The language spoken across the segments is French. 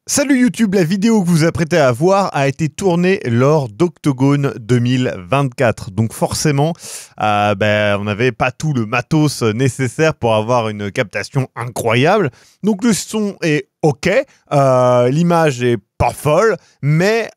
Salut YouTube, la vidéo que vous vous apprêtez à voir a été tournée lors d'Octogone 2024. Donc forcément, on n'avait pas tout le matos nécessaire pour avoir une captation incroyable. Donc le son est ok, l'image est pas folle, mais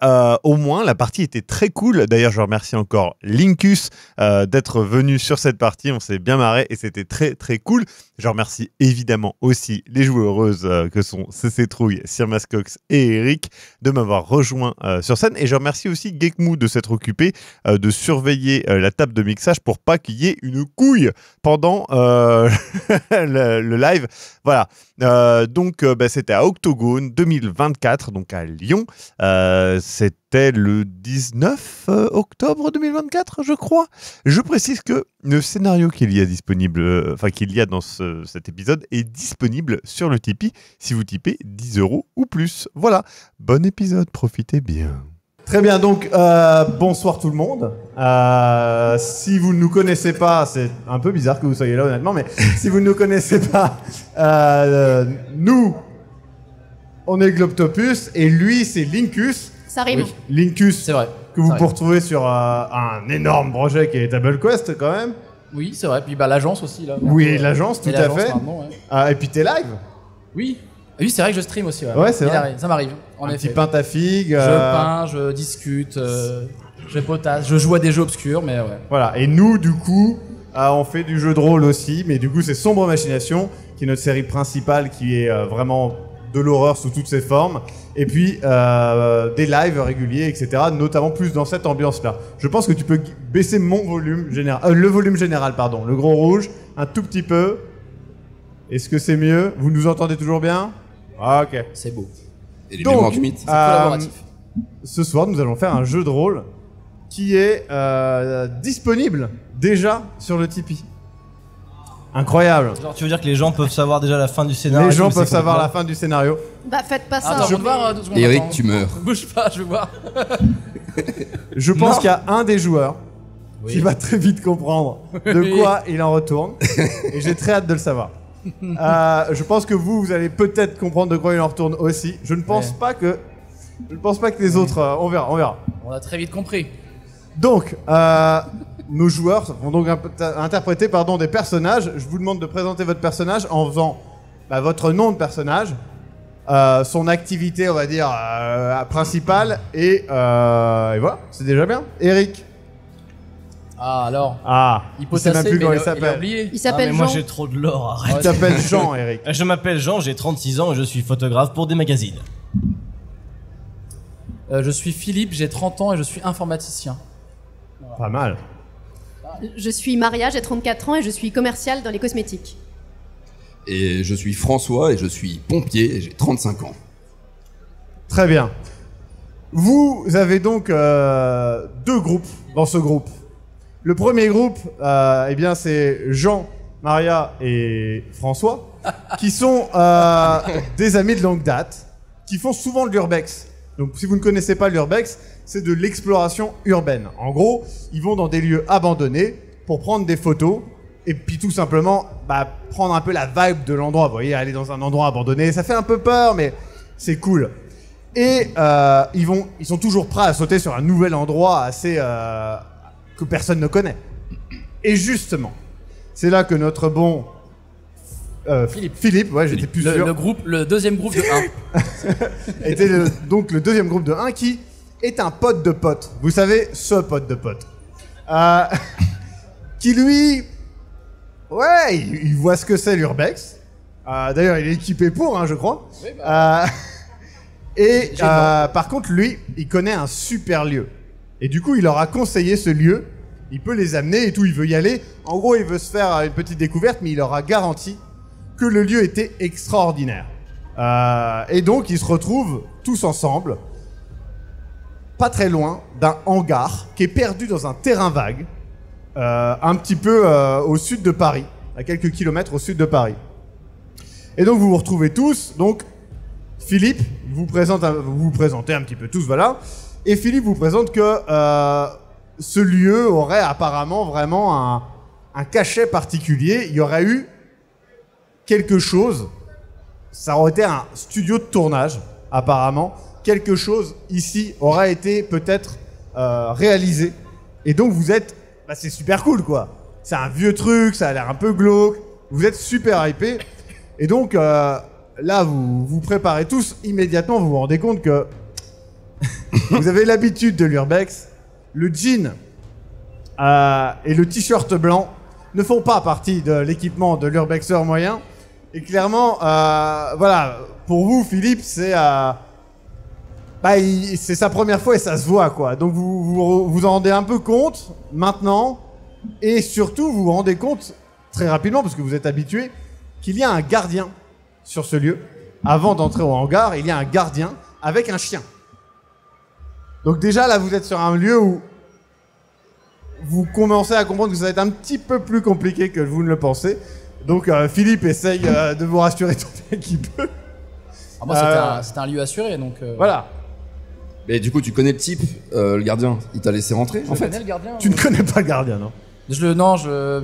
au moins la partie était très cool. D'ailleurs, je remercie encore Linkus d'être venu sur cette partie. On s'est bien marré et c'était très très cool. Je remercie évidemment aussi les joueuses que sont CC Trouille, Sirmas Cox et Eric de m'avoir rejoint sur scène. Et je remercie aussi Gekmou de s'être occupé de surveiller la table de mixage pour pas qu'il y ait une couille pendant le live. Voilà. Donc c'était à Octogone 2024, donc à Lyon. C'était le 19 octobre 2024, je crois. Je précise que le scénario qu'il y a disponible, qu'il y a dans cet épisode est disponible sur le Tipeee si vous typez 10 € ou plus. Voilà, bon épisode, profitez bien. Très bien, donc bonsoir tout le monde. Si vous ne nous connaissez pas, c'est un peu bizarre que vous soyez là honnêtement, mais si vous ne nous connaissez pas, nous, on est Globtopus et lui c'est Linkus. Ça rime. Oui. Linkus, C'est vrai. que vous pouvez retrouver sur un énorme projet qui est Table Quest quand même. Oui, c'est vrai. Puis l'agence aussi là. Oui, l'agence, tout à fait. Ouais. Et puis t'es live. Oui. Oui, c'est vrai que je stream aussi. Ouais, c'est vrai. Ça m'arrive. En Un effet. petit pain ta figue. Je peins, je discute, je potasse, je joue à des jeux obscurs, mais ouais. Voilà. Et nous, du coup, on fait du jeu de rôle aussi, mais du coup, c'est Sombre Machination, qui est notre série principale, qui est vraiment de l'horreur sous toutes ses formes. Et puis des lives réguliers, etc. Notamment plus dans cette ambiance-là. Je pense que tu peux baisser mon volume général, le volume général, pardon, le gros rouge, un tout petit peu. Est-ce que c'est mieux? Vous nous entendez toujours bien? Ah, ok. C'est beau. Et les Donc, mémoires du mythe. C'est collaboratif. Ce soir, nous allons faire un jeu de rôle qui est disponible déjà sur le Tipeee. Incroyable. Genre, tu veux dire que les gens peuvent savoir déjà la fin du scénario? Les gens mais peuvent c'est savoir la complètement- fin du scénario. Bah faites pas ça. Attends, hein. je veux voir 2 secondes. Eric, attends. tu meurs. Bouge pas, je veux voir. Je pense Non. qu'il y a un des joueurs qui va très vite comprendre de Oui. quoi il en retourne. Et j'ai très hâte de le savoir. Je pense que vous allez peut-être comprendre de quoi il en retourne aussi. Je ne pense pas que les autres. On verra. On a très vite compris. Donc, nos joueurs vont donc interpréter des personnages. Je vous demande de présenter votre personnage en faisant votre nom de personnage, son activité, on va dire, principale, et voilà, c'est déjà bien. Eric. Ah alors. Ah, Il il sait même plus comment il il a s'appelle. oublié. Il Ah, s'appelle mais moi Jean. j'ai trop de l'or, arrête. Il s'appelle Jean, Eric. Je m'appelle Jean, j'ai 36 ans et je suis photographe pour des magazines. Je suis Philippe, j'ai 30 ans et je suis informaticien. Pas mal. Je suis Maria, j'ai 34 ans et je suis commerciale dans les cosmétiques. Et je suis François et je suis pompier et j'ai 35 ans. Très bien. Vous avez donc 2 groupes dans ce groupe. Le premier groupe, c'est Jean, Maria et François, qui sont des amis de longue date, qui font souvent de l'urbex. Donc si vous ne connaissez pas l'urbex, c'est de l'exploration urbaine. En gros, ils vont dans des lieux abandonnés pour prendre des photos et puis tout simplement prendre un peu la vibe de l'endroit. Vous voyez, aller dans un endroit abandonné, ça fait un peu peur, mais c'est cool. Et ils sont toujours prêts à sauter sur un nouvel endroit assez que personne ne connaît. Et justement, c'est là que notre bon Philippe, ouais, j'étais plus sûr, Le deuxième groupe de 1. était donc le deuxième groupe de 1 qui est un pote de pote. Vous savez, ce pote de pote. Qui lui, ouais, il voit ce que c'est l'urbex. D'ailleurs, il est équipé pour, je crois. Oui, Et par contre, lui, il connaît un super lieu. Et du coup, il leur a conseillé ce lieu. Il peut les amener et tout, il veut y aller. En gros, il veut se faire une petite découverte, mais il leur a garanti que le lieu était extraordinaire. Et donc, ils se retrouvent tous ensemble, pas très loin d'un hangar qui est perdu dans un terrain vague, un petit peu au sud de Paris, à quelques kilomètres au sud de Paris. Et donc, vous vous retrouvez tous. Donc, Philippe vous présentez un petit peu tous, voilà. Et Philippe vous présente que ce lieu aurait apparemment vraiment un cachet particulier. Il y aurait eu quelque chose, ça aurait été un studio de tournage apparemment, quelque chose ici aura été peut-être réalisé. Et donc vous êtes... Bah, c'est super cool, quoi. C'est un vieux truc, ça a l'air un peu glauque. Vous êtes super hypé. Et donc, là, vous vous préparez tous. Immédiatement, vous vous rendez compte que vous avez l'habitude de l'urbex. Le jean et le t-shirt blanc ne font pas partie de l'équipement de l'urbexeur moyen. Et clairement, voilà, pour vous, Philippe, c'est c'est sa première fois et ça se voit, quoi. Donc vous en rendez un peu compte maintenant. Et surtout, vous vous rendez compte très rapidement, parce que vous êtes habitué, qu'il y a un gardien sur ce lieu. Avant d'entrer au hangar, il y a un gardien avec un chien. Donc déjà, là, vous êtes sur un lieu où vous commencez à comprendre que ça va être un petit peu plus compliqué que vous ne le pensez. Donc Philippe essaye de vous rassurer tant bien qu'il peut. Ah, moi, c'était un lieu assuré, donc... Voilà. Mais du coup, tu connais le type, le gardien. Il t'a laissé rentrer, en Je fait. connais le gardien. Tu ne connais pas le gardien, non?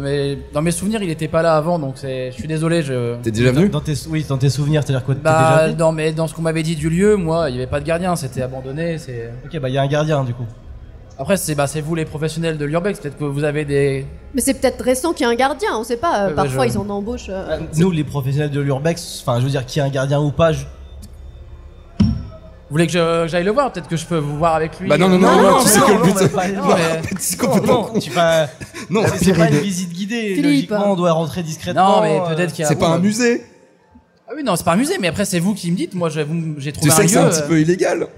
Mais dans mes souvenirs, il était pas là avant, donc je suis désolé. T'es déjà venu? Dans tes souvenirs, c'est-à-dire quoi? T'es Bah, déjà venu dans ce qu'on m'avait dit du lieu, moi, il y avait pas de gardien, c'était abandonné. Ok, bah il y a un gardien du coup. Après, c'est vous les professionnels de l'urbex, peut-être que vous avez des... Mais c'est peut-être récent qu'il y a un gardien, on sait pas. Ouais, Parfois, je- ils en embauchent. Nous, les professionnels de l'urbex, enfin, je veux dire, qu'il y ait un gardien ou pas, Vous voulez que j'aille le voir? Peut-être que je peux vous voir avec lui. Bah non, tu sais que le but... Non, mais- C'est complètement... non, tu vas. Non, C'est pas une visite guidée. Philippe. Logiquement, on doit rentrer discrètement. Non, mais peut-être qu'il y a... c'est pas un musée. Ah oui, non, c'est pas un musée, mais après, c'est vous qui me dites. Moi, j'ai trouvé Tu sais un que c'est lieu... un petit peu illégal.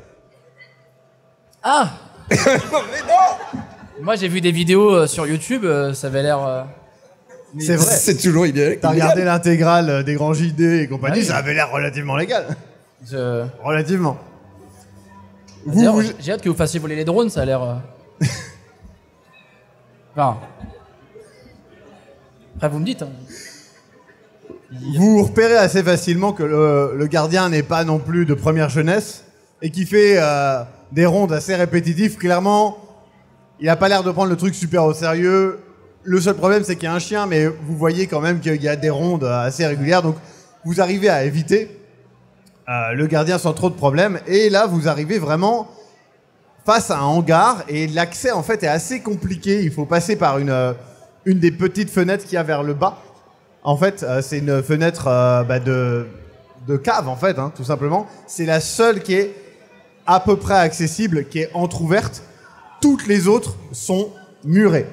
Ah. Moi, j'ai vu des vidéos sur YouTube, ça avait l'air... C'est vrai. C'est toujours illégal. T'as regardé l'intégrale des grands JD et compagnie, Ah oui. ça avait l'air relativement légal. je- Relativement. D'ailleurs, j'ai hâte que vous fassiez voler les drones, ça a l'air... Enfin... Après, vous me dites. Hein. Vous repérez assez facilement que le gardien n'est pas non plus de première jeunesse et qui fait des rondes assez répétitives. Clairement, il a pas l'air de prendre le truc super au sérieux. Le seul problème, c'est qu'il y a un chien, mais vous voyez quand même qu'il y a des rondes assez régulières. Donc, vous arrivez à éviter le gardien sans trop de problèmes. Et là, vous arrivez vraiment face à un hangar et l'accès, en fait, est assez compliqué. Il faut passer par une des petites fenêtres qu'il y a vers le bas. En fait, c'est une fenêtre de cave, en fait, hein, tout simplement. C'est la seule qui est à peu près accessible, qui est entrouverte. Toutes les autres sont murées.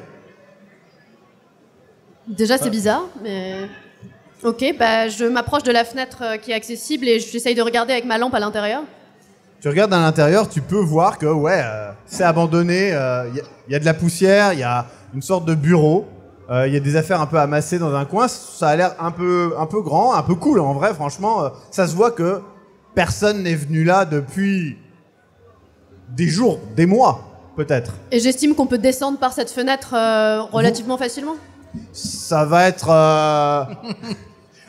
Déjà, c'est bizarre, mais. Ok, bah je m'approche de la fenêtre qui est accessible et j'essaye de regarder avec ma lampe à l'intérieur. Tu regardes à l'intérieur, tu peux voir que, c'est abandonné. Il y a de la poussière, il y a une sorte de bureau. Il y a des affaires un peu amassées dans un coin. Ça a l'air un peu grand, un peu cool. En vrai, franchement, ça se voit que personne n'est venu là depuis des jours, des mois, peut-être. Et j'estime qu'on peut descendre par cette fenêtre relativement facilement. Ça va être...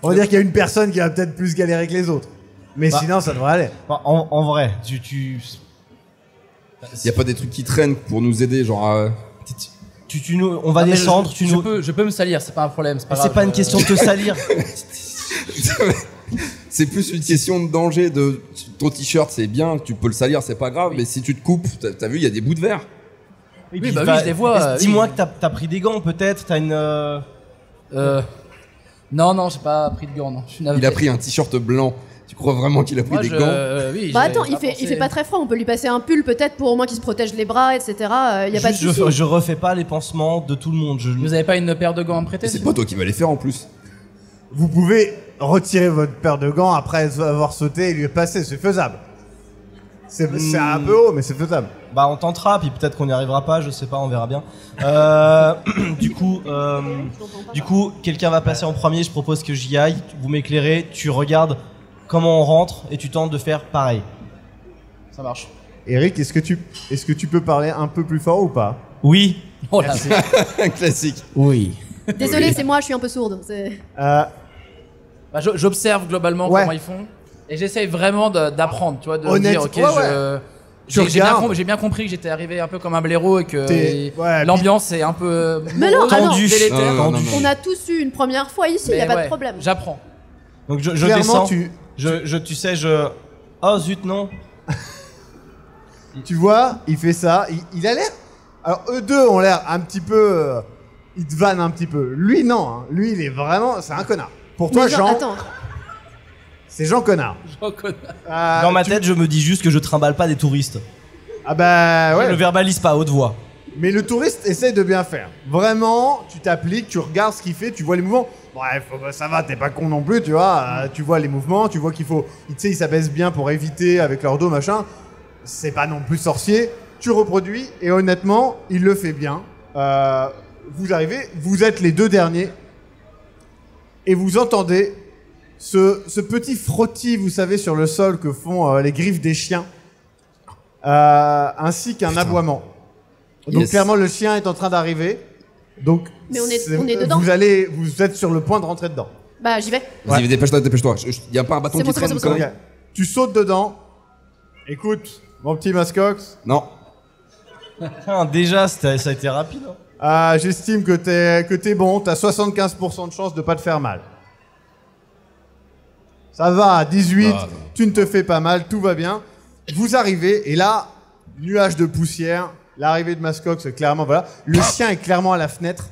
on va dire qu'il y a une personne qui va peut-être plus galérer que les autres. Mais sinon, ça devrait aller. Enfin, en vrai, Y a pas des trucs qui traînent pour nous aider, genre... on va Non, mais descendre, je peux me salir, c'est pas un problème. C'est pas, C'est grave, pas une question de te salir. C'est plus une question de danger. De ton t-shirt, c'est bien, tu peux le salir, c'est pas grave. Mais si tu te coupes, t'as vu, il y a des bouts de verre. Oui, bah oui, je les vois. Dis-moi que t'as pris des gants, peut-être. T'as une. Non, j'ai pas pris de gants, non. Je suis navré. Il a pris un t-shirt blanc. Tu crois vraiment qu'il a pris Moi, des gants? Oui, Bah j'avais attends, il pensé. fait pas très froid, on peut lui passer un pull peut-être pour au moins qu'il se protège les bras, etc. Y a pas de Juste, souci. je refais pas les pansements de tout le monde. Vous avez pas une paire de gants à me prêter? C'est sinon pas toi qui vas les faire en plus. Vous pouvez retirer votre paire de gants après avoir sauté et lui passer. C'est faisable. C'est un peu haut, mais c'est faisable. Bah on tentera, puis peut-être qu'on n'y arrivera pas, je sais pas, on verra bien. Du coup, quelqu'un va passer en premier, je propose que j'y aille, vous m'éclairez, tu regardes comment on rentre et tu tentes de faire pareil. Ça marche. Eric, est-ce que tu peux parler un peu plus fort ou pas? Oui. Oh là, Classique. oui. Désolé, c'est moi, je suis un peu sourde. Bah, j'observe globalement Ouais. comment ils font et j'essaye vraiment d'apprendre, tu vois, de me Honnête- dire, ok, ouais. Tu j'ai bien, regardes. j'ai bien compris que j'étais arrivé un peu comme un blaireau et que Ouais, l'ambiance est un peu Mais non, ah non. Tendu. délétère. Non, non, non. On a tous eu une première fois ici, y a Mais pas ouais, de problème. J'apprends. Donc je Clairement, descends, tu... tu sais, je... Oh zut, non. Tu vois, il fait ça. Il a l'air. Alors, eux deux ont l'air un petit peu. Ils te vannent un petit peu. Lui, non. Hein. Lui, il est vraiment. C'est un connard. Pour toi, Mais genre, Jean. attends. C'est Jean Connard. J'en connais. Dans ma tête, je me dis juste que je trimballe pas des touristes. Ah bah Je ouais. le verbalise pas à haute voix. Mais le touriste essaye de bien faire. Vraiment, tu t'appliques, tu regardes ce qu'il fait, tu vois les mouvements. Bref, bah, ça va, t'es pas con non plus, tu vois. Tu vois les mouvements, tu vois qu'il faut. Tu sais, ils s'abaissent bien pour éviter avec leur dos, machin. C'est pas non plus sorcier. Tu reproduis, et honnêtement, il le fait bien. Vous arrivez, vous êtes les deux derniers. Et vous entendez ce petit frottis, vous savez, sur le sol que font les griffes des chiens. Ainsi qu'un aboiement. Donc Yes. clairement le chien est en train d'arriver. Donc Mais on est dedans. vous êtes sur le point de rentrer dedans. Bah, j'y vais. Vas-y, dépêche-toi, dépêche-toi. Y a pas un bâton C'est qui bon, c'est bon, traîne c'est bon, quand même Ok. Tu sautes dedans. Écoute, mon petit Mascox, Non. Déjà, ça a été rapide. Hein. j'estime que t'es bon, t'as 75% de chance de pas te faire mal. Ça va, à 18, Ah, tu ne te fais pas mal, tout va bien. Vous arrivez, et là, nuage de poussière, l'arrivée de Mascox, clairement, voilà. Le chien est clairement à la fenêtre.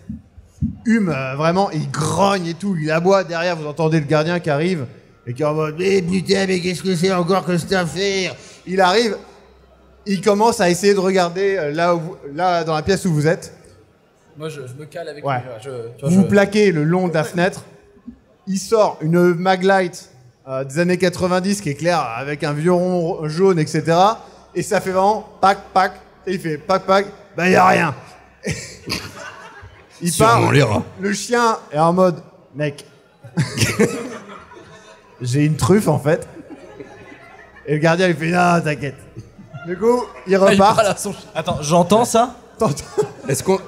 Hume, vraiment, il grogne et tout, il aboie. Derrière, vous entendez le gardien qui arrive, et qui est en mode, mais putain, mais qu'est-ce que c'est encore que c'est à faire? Il arrive, il commence à essayer de regarder là, dans la pièce où vous êtes. Moi, je me cale avec Ouais. lui. Tu vois, Vous vous plaquez le long de la fenêtre. Il sort une Maglite des années 90 qui est claire avec un vieux rond jaune, etc. Et ça fait vraiment pac, pac. Et il fait pac, pac. Bah, y a rien. Il part. Sûrement les rats. Le chien est en mode mec. J'ai une truffe en fait. Et le gardien il fait non, t'inquiète. Du coup, il il repart. parle à son chien. Attends, j'entends ça. Est-ce qu'on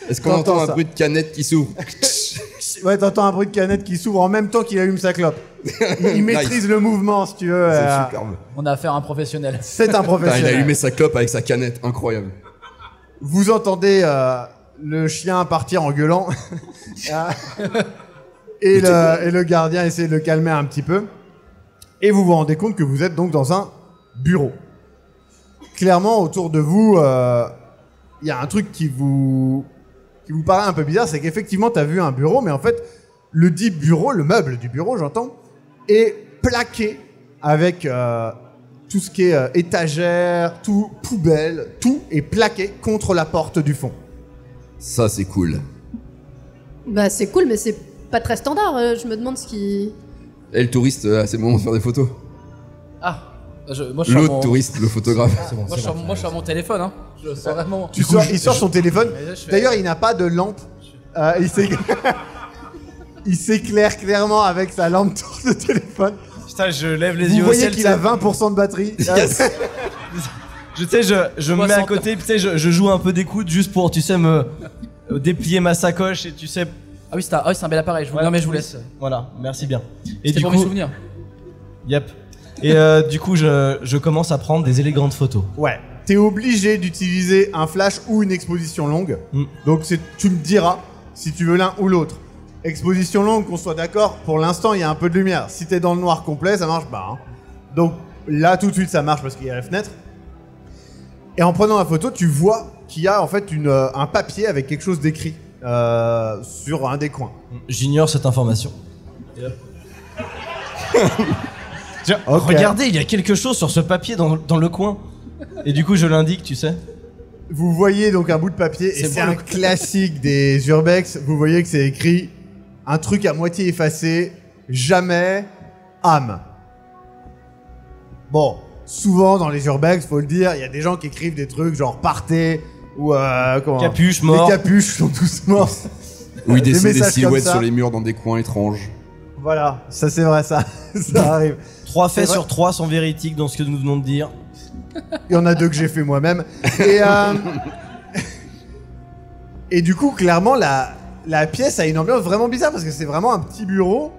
T'entends entend un ça. bruit de canette qui s'ouvre? Ouais, t'entends un bruit de canette qui s'ouvre en même temps qu'il allume sa clope. Il maîtrise le mouvement, si tu veux. C'est superbe. On a affaire à un professionnel. C'est un Putain, il a professionnel. allumé sa clope avec sa canette, incroyable. Vous entendez le chien partir en gueulant. et le gardien essaie de le calmer un petit peu. Et vous vous rendez compte que vous êtes donc dans un bureau. Clairement, autour de vous, il y a un truc qui vous paraît un peu bizarre, c'est qu'effectivement, tu as vu un bureau, mais en fait, le dit bureau, le meuble du bureau, j'entends, est plaqué avec tout ce qui est étagère, tout, poubelle, tout est plaqué contre la porte du fond. Ça, c'est cool. Bah, c'est cool, mais c'est pas très standard. Je me demande ce qui. Et le touriste, c'est le moment de faire des photos. Ah, moi, je suis à L'autre mon... touriste, le photographe. Moi, je suis à mon téléphone. Hein. Je sens vraiment. Il sort son téléphone. Mais là, je fais- D'ailleurs, il n'a pas de lampe. Il s'éclaire clairement avec sa lampe de téléphone. Putain, je lève les Vous yeux au voyez ciel. qu'il a 20% de batterie. Yes. Je sais, je me mets à 60. côté, tu sais, je joue un peu d'écoute juste pour, tu sais, me déplier ma sacoche et tu sais. Ah oui, c'est un bel appareil. Non, mais je vous laisse. Voilà, merci bien. Et C'était du pour mes coup, souvenirs. yep. Et du coup, je commence à prendre des élégantes photos. Ouais. T'es obligé d'utiliser un flash ou une exposition longue. Donc tu me diras si tu veux l'un ou l'autre. Exposition longue, qu'on soit d'accord, pour l'instant il y a un peu de lumière. Si t'es dans le noir complet, ça marche pas. Hein. Donc là tout de suite ça marche parce qu'il y a la fenêtre. Et en prenant la photo, tu vois qu'il y a en fait un papier avec quelque chose d'écrit sur un des coins. J'ignore cette information. Tiens, Ok. regardez, il y a quelque chose sur ce papier dans le coin. Et du coup, je l'indique, tu sais. Vous voyez donc un bout de papier et C'est c'est beau, un classique des urbex. Vous voyez que c'est écrit un truc à moitié effacé, jamais âme. Bon, souvent dans les urbex, faut le dire, il y a des gens qui écrivent des trucs genre partez ou comment Capuche, mort. Les capuches sont tous morts. Où il Des dessine des messages comme silhouettes ça. sur les murs dans des coins étranges. Voilà, ça c'est vrai, ça arrive. 3 faits C'est vrai. sur 3 sont véridiques dans ce que nous venons de dire. Il y en a 2 que j'ai fait moi-même. Et du coup, clairement, la pièce a une ambiance vraiment bizarre parce que c'est vraiment un petit bureau,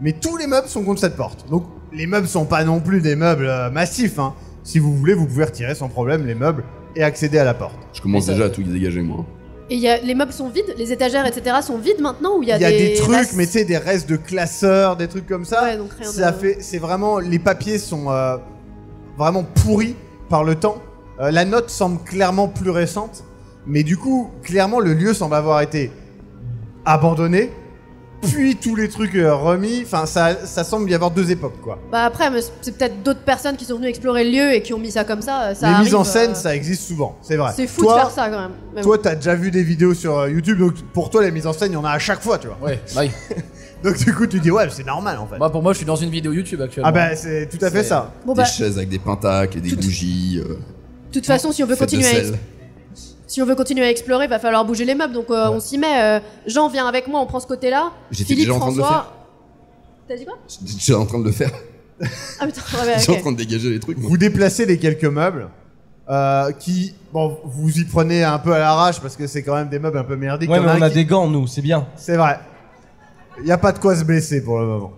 mais tous les meubles sont contre cette porte. Donc, les meubles sont pas non plus des meubles massifs. Hein. Si vous voulez, vous pouvez retirer sans problème les meubles et accéder à la porte. Je commence Mais ça- déjà à tout dégager, moi. Et les meubles sont vides, les étagères, etc. sont vides maintenant, ou il y a des trucs, restes mais tu sais, des restes de classeurs, des trucs comme ça. Ouais, donc rien Ça de- fait, c'est vraiment, les papiers sont vraiment pourris par le temps. La note semble clairement plus récente, mais du coup, clairement, le lieu semble avoir été abandonné, puis tous les trucs remis. Enfin, ça semble y avoir deux époques, quoi. Bah après, mais c'est peut-être d'autres personnes qui sont venues explorer le lieu et qui ont mis ça comme ça. Ça Les mises arrive, en scène, ça existe souvent, c'est vrai. C'est fou Toi- de faire ça quand même. Mais Toi, t'as déjà vu des vidéos sur YouTube, donc pour toi, les mises en scène, il y en a à chaque fois, tu vois. Ouais, bah oui. Donc du coup, tu dis, ouais, c'est normal, en fait. Moi, pour moi, je suis dans une vidéo YouTube actuellement. Ah bah, c'est tout à fait C'est- ça. bon, Des bah, chaises avec des pentacles et des bougies. de toute façon, si on veut faites de continuer à sel. si on veut continuer à explorer, va falloir bouger les meubles. Donc on s'y met. Jean vient avec moi, on prend ce côté-là. J'étais Philippe, déjà en train de le François. T'as dit quoi? J'étais en train de le faire. Ah putain, ouais, J'étais en ok. train de dégager les trucs. moi. Vous déplacez les quelques meubles qui, bon, vous y prenez un peu à l'arrache parce que c'est quand même des meubles un peu merdiques. Ouais, Il y en mais on un a qui- des gants, nous, c'est bien. C'est vrai. Il n'y a pas de quoi se blesser pour le moment.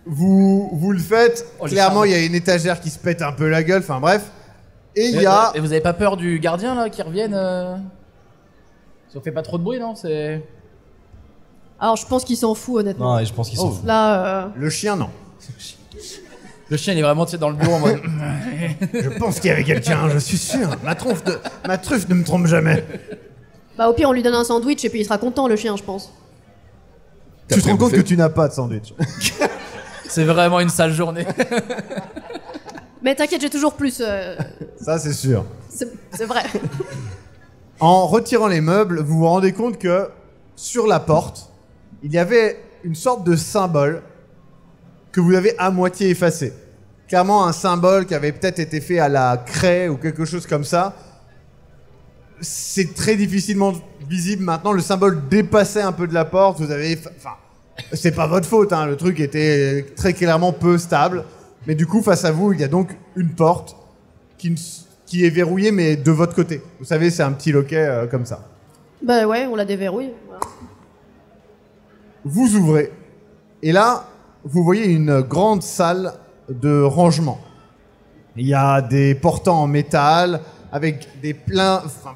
Vous le faites. Oh, les Clairement, charmes. il y a une étagère qui se pète un peu la gueule. Enfin bref. Et il y a. Et vous avez pas peur du gardien là qui revienne Si on fait pas trop de bruit, non? C'est. Alors je pense qu'il s'en fout honnêtement. Non, et je pense qu'ils sont Oh. fous. Là, Le chien, non. Le chien, il est vraiment, tu sais, dans le bureau en mode. Je pense qu'il y avait quelqu'un, je suis sûr. Ma truffe ne me trompe jamais. bah au pire on lui donne un sandwich et puis il sera content le chien, je pense. T'as Tu te rends compte pré-bouffé que tu n'as pas de sandwich. C'est vraiment une sale journée. Mais t'inquiète, j'ai toujours plus. Ça, c'est sûr. C'est vrai. En retirant les meubles, vous vous rendez compte que sur la porte, il y avait une sorte de symbole que vous avez à moitié effacé. Clairement, un symbole qui avait peut-être été fait à la craie ou quelque chose comme ça. C'est très difficilement visible maintenant. Le symbole dépassait un peu de la porte. Vous avez, enfin, c'est pas votre faute, hein. Le truc était très clairement peu stable. Mais du coup, face à vous, il y a donc une porte qui est verrouillée, mais de votre côté. Vous savez, c'est un petit loquet comme ça. Bah ouais, on la déverrouille. Voilà. Vous ouvrez, et là, vous voyez une grande salle de rangement. Il y a des portants en métal, avec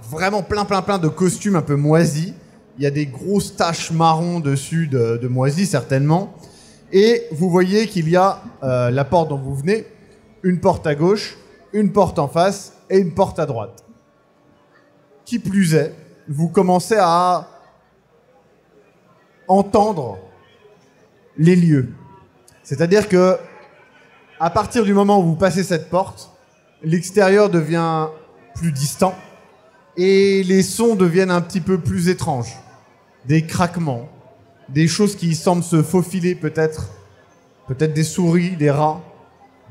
vraiment plein de costumes un peu moisis. Il y a des grosses taches marron dessus de moisis, certainement. Et vous voyez qu'il y a la porte dont vous venez, une porte à gauche, une porte en face et une porte à droite. Qui plus est, vous commencez à entendre les lieux. C'est-à-dire que à partir du moment où vous passez cette porte, l'extérieur devient plus distant et les sons deviennent un petit peu plus étranges. Des craquements, des choses qui semblent se faufiler peut-être des souris, des rats,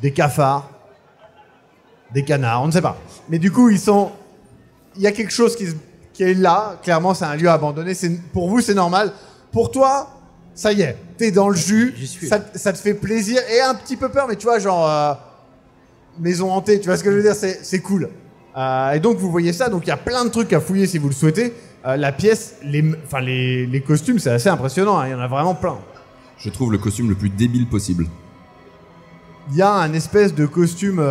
des cafards, des canards, on ne sait pas. Mais du coup, il y a quelque chose qui est là. Clairement, c'est un lieu abandonné. Pour vous, c'est normal. Pour toi, ça y est, t'es dans le jus. J'y suis. Ça te fait plaisir et un petit peu peur, mais tu vois, genre maison hantée. Tu vois ce que je veux dire? C'est cool. Et donc, vous voyez ça. Donc, il y a plein de trucs à fouiller si vous le souhaitez. La pièce, les costumes, c'est assez impressionnant. Hein. Il y en a vraiment plein. Je trouve le costume le plus débile possible. Il y a un espèce de costume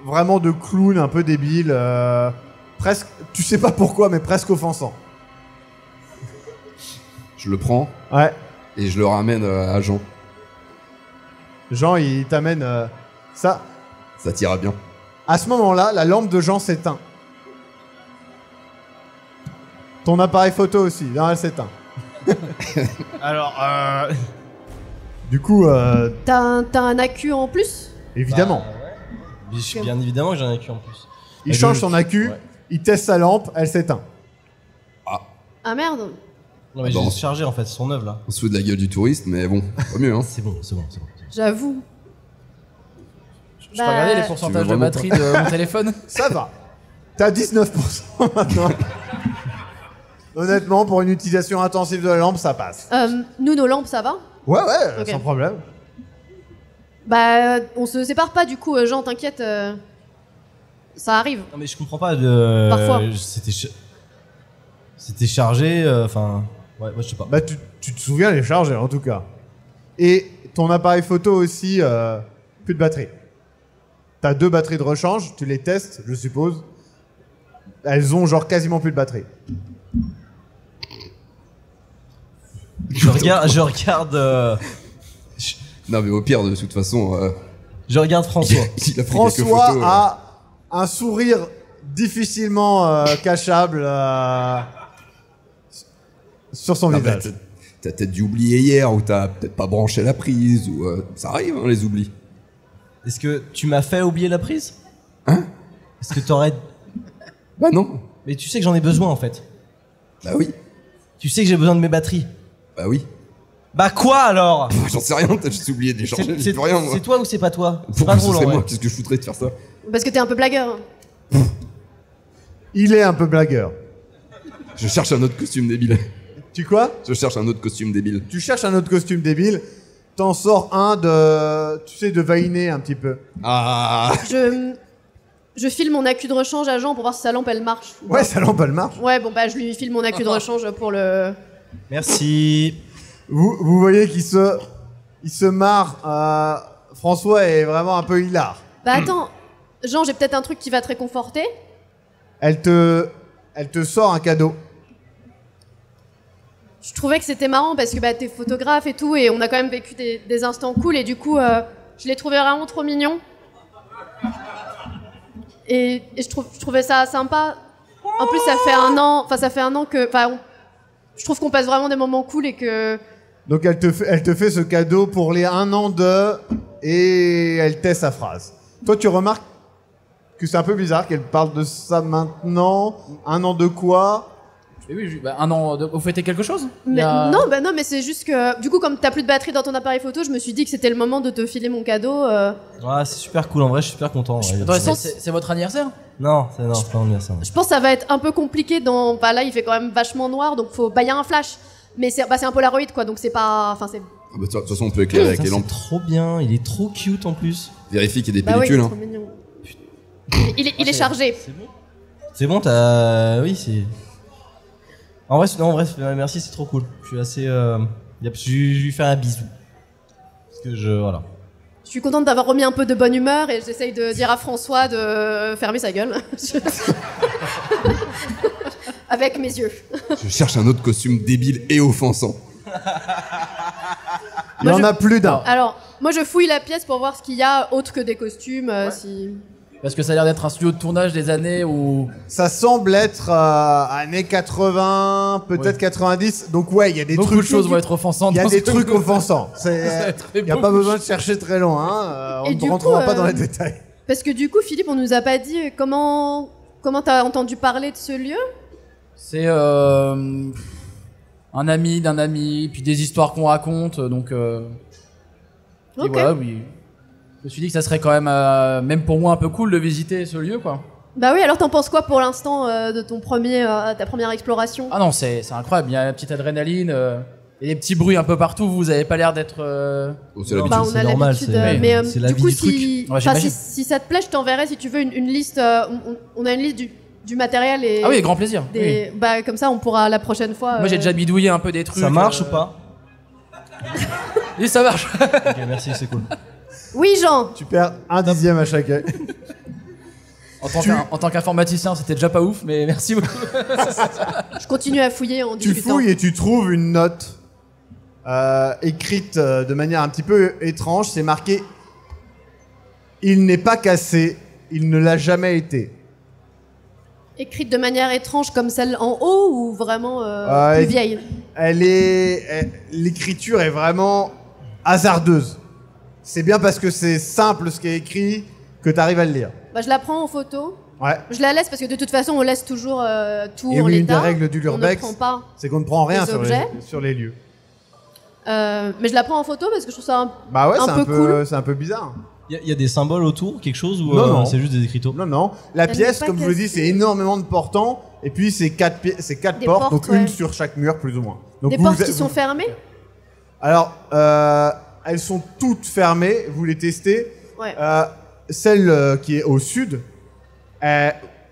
vraiment de clown, un peu débile, presque, tu sais pas pourquoi, mais presque offensant. Je le prends Ouais. et je le ramène à Jean. Jean, il t'amène ça. Ça t'ira bien. À ce moment-là, la lampe de Jean s'éteint. Ton appareil photo aussi, non, elle s'éteint. Alors, Du coup, T'as un accu en plus? évidemment, bien évidemment que j'en ai qu'un en plus. il Et change je- son accu, ouais. il teste sa lampe, elle s'éteint. Ah merde. Non, mais Bon. j'ai chargé en fait, son œuvre là. On se fout de la gueule du touriste, mais bon, pas mieux, hein. C'est bon. J'avoue. Je peux regarder les Tu pourcentages veux de vraiment batterie de mon téléphone? Ça va. T'as 19% maintenant. Honnêtement, pour une utilisation intensive de la lampe, ça passe. Nous, nos lampes, ça va? Ouais, ouais, Ok. sans problème. Bah, on se sépare pas du coup, Jean, t'inquiète. Ça arrive. Non mais je comprends pas de. Parfois. C'était chargé, enfin. Ouais, je sais pas. Bah, tu te souviens les charger en tout cas. Et ton appareil photo aussi, plus de batterie. T'as 2 batteries de rechange, tu les testes, je suppose. Elles ont genre quasiment plus de batterie. Je regarde. Non, mais au pire, de toute façon, Je regarde François. il a pris quelques François photos. a un sourire difficilement cachable sur son Non, mais visage. t'as peut-être dû oublier hier, ou t'as peut-être pas branché la prise, ou ça arrive, hein, les oublis. Est-ce que tu m'as fait oublier la prise? Hein? Est-ce que t'aurais... Bah non. Mais tu sais que j'en ai besoin en fait. Bah oui. Tu sais que j'ai besoin de mes batteries. Bah oui. Bah quoi alors? J'en sais rien, t'as juste oublié de les charger, C'est j'ai plus rien, moi. c'est toi ou c'est pas toi? C'est Pourquoi pas ce drôle en serait vrai. moi? Qu'est-ce que je foutrais de faire ça? Parce que t'es un peu blagueur. Il est un peu blagueur. Je cherche un autre costume débile. Tu quoi? Je cherche un autre costume débile. Tu cherches un autre costume débile, t'en sors un de... Tu sais, de vainer un petit peu. Ah. Je file mon accu de rechange à Jean pour voir si sa lampe elle marche. Ouais, sa lampe elle marche. Ouais, bon bah je lui file mon accu de rechange pour le. Merci. Vous voyez qu'il se marre. François est vraiment un peu hilar. Bah attends, Jean, j'ai peut-être un truc qui va te réconforter. Elle te sort un cadeau. Je trouvais que c'était marrant parce que bah, t'es photographe et tout, et on a quand même vécu des instants cool, et du coup, je l'ai trouvé vraiment trop mignon. Et je trouvais ça sympa. En plus, ça fait un an que. Je trouve qu'on passe vraiment des moments cool et que. Donc elle te fait ce cadeau pour les 1 an de... Et elle tait sa phrase. Toi, tu remarques que c'est un peu bizarre qu'elle parle de ça maintenant. 1 an de quoi? Et oui, bah, un an, vous fêtez quelque chose? Mais, non, mais c'est juste que. Du coup, comme t'as plus de batterie dans ton appareil photo, je me suis dit que c'était le moment de te filer mon cadeau. Ouais, c'est super cool en vrai, je suis super content. Ouais. Attends, c'est votre anniversaire? Non, c'est pas un ça. Je pense que ça va être un peu compliqué dans. Bah là, il fait quand même vachement noir, donc faut. Bah, il y a un flash. Mais c'est un Polaroid, quoi, donc c'est pas. Enfin, c'est. Ah bah, de toute façon, on peut éclairer avec les C'est lampes. trop bien, il est trop cute en plus. Vérifie qu'il y a des Bah oui, il pellicules. est Hein. trop mignon. Il est chargé. C'est bon, t'as... Oui, c'est... En vrai, merci, c'est trop cool. Je suis assez... Je lui fais un bisou. Parce que voilà. Je suis contente d'avoir remis un peu de bonne humeur et j'essaye de dire à François de fermer sa gueule. Avec mes yeux. Je cherche un autre costume débile et offensant. Il y en a plus d'un. Alors, moi je fouille la pièce pour voir ce qu'il y a autre que des costumes. Si... Parce que ça a l'air d'être un studio de tournage des années où... Ça semble être années 80, peut-être Oui. 90. Donc ouais, il y a des beaucoup trucs... de choses vont être offensantes. Il y a dans des ce trucs film. offensants. Ça va être Il n'y a pas besoin de chercher très loin. On Et ne du rentrera coup, pas dans les détails. Parce que du coup, Philippe, on nous a pas dit comment t'as entendu parler de ce lieu. C'est un ami d'un ami, puis des histoires qu'on raconte, donc... Et Ok. voilà, oui. Je me suis dit que ça serait quand même, même pour moi, un peu cool de visiter ce lieu, quoi. Bah oui, alors t'en penses quoi pour l'instant de ta première exploration? Ah non, c'est incroyable, il y a la petite adrénaline, et des petits bruits un peu partout, vous avez pas l'air d'être... Oh, c'est Non, l'habitude. Bah, on c'est a normal, l'habitude. c'est- Mais c'est la du vie coup, du truc. Ouais, enfin, j'imagine. si ça te plaît, je t'enverrai si tu veux une liste. On a une liste du matériel et. Ah oui, grand plaisir. des- Oui. Bah comme ça, on pourra la prochaine fois. Moi j'ai déjà bidouillé un peu des trucs. Ça marche ou pas? Oui, ça marche. Ok, merci, c'est cool. Oui, Jean. Tu perds 1/10 à chaque œil. En tant qu'informaticien, c'était déjà pas ouf, mais merci beaucoup. Je continue à fouiller en Tu discutant. fouilles et tu trouves une note écrite de manière un petit peu étrange. C'est marqué « Il n'est pas cassé, il ne l'a jamais été Écrite de manière étrange comme celle en haut ou vraiment Ouais. plus vieille. ». L'écriture est vraiment hasardeuse. C'est bien parce que c'est simple ce qui est écrit que tu arrives à le lire. Bah, je la prends en photo. Ouais. Je la laisse parce que de toute façon, on laisse toujours tout Et en oui, une l'état. des règles du On ne Lurbex, prend pas. c'est qu'on ne prend rien Des sur objets. sur les lieux. Mais je la prends en photo parce que je trouve ça Bah ouais, Un c'est peu cool. c'est un peu bizarre. Il y a des symboles autour, quelque chose ou Non, non. c'est juste des écriteaux? Non, non. La Elle pièce, n'est pas comme je vous le dis, cassée. c'est énormément de portants. Et puis, c'est 4 Des portes, donc portes, ouais. une sur chaque mur, plus ou moins. Donc des vous- portes qui vous- sont fermées. Alors, elles sont toutes fermées. Vous les testez. Ouais. Celle qui est au sud,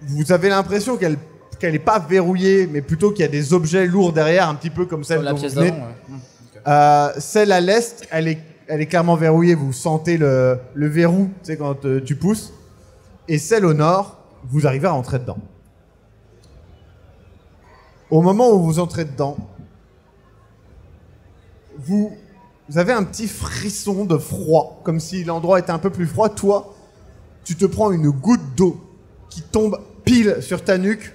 vous avez l'impression qu'elle est pas verrouillée, mais plutôt qu'il y a des objets lourds derrière, un petit peu comme celle la dont vous pièce venez. d'avant, ouais. Celle à l'est, elle est clairement verrouillée. Vous sentez le verrou, tu sais, quand tu pousses. Et celle au nord, vous arrivez à rentrer dedans. Au moment où vous entrez dedans, vous avez un petit frisson de froid, comme si l'endroit était un peu plus froid. Toi, tu te prends une goutte d'eau qui tombe pile sur ta nuque.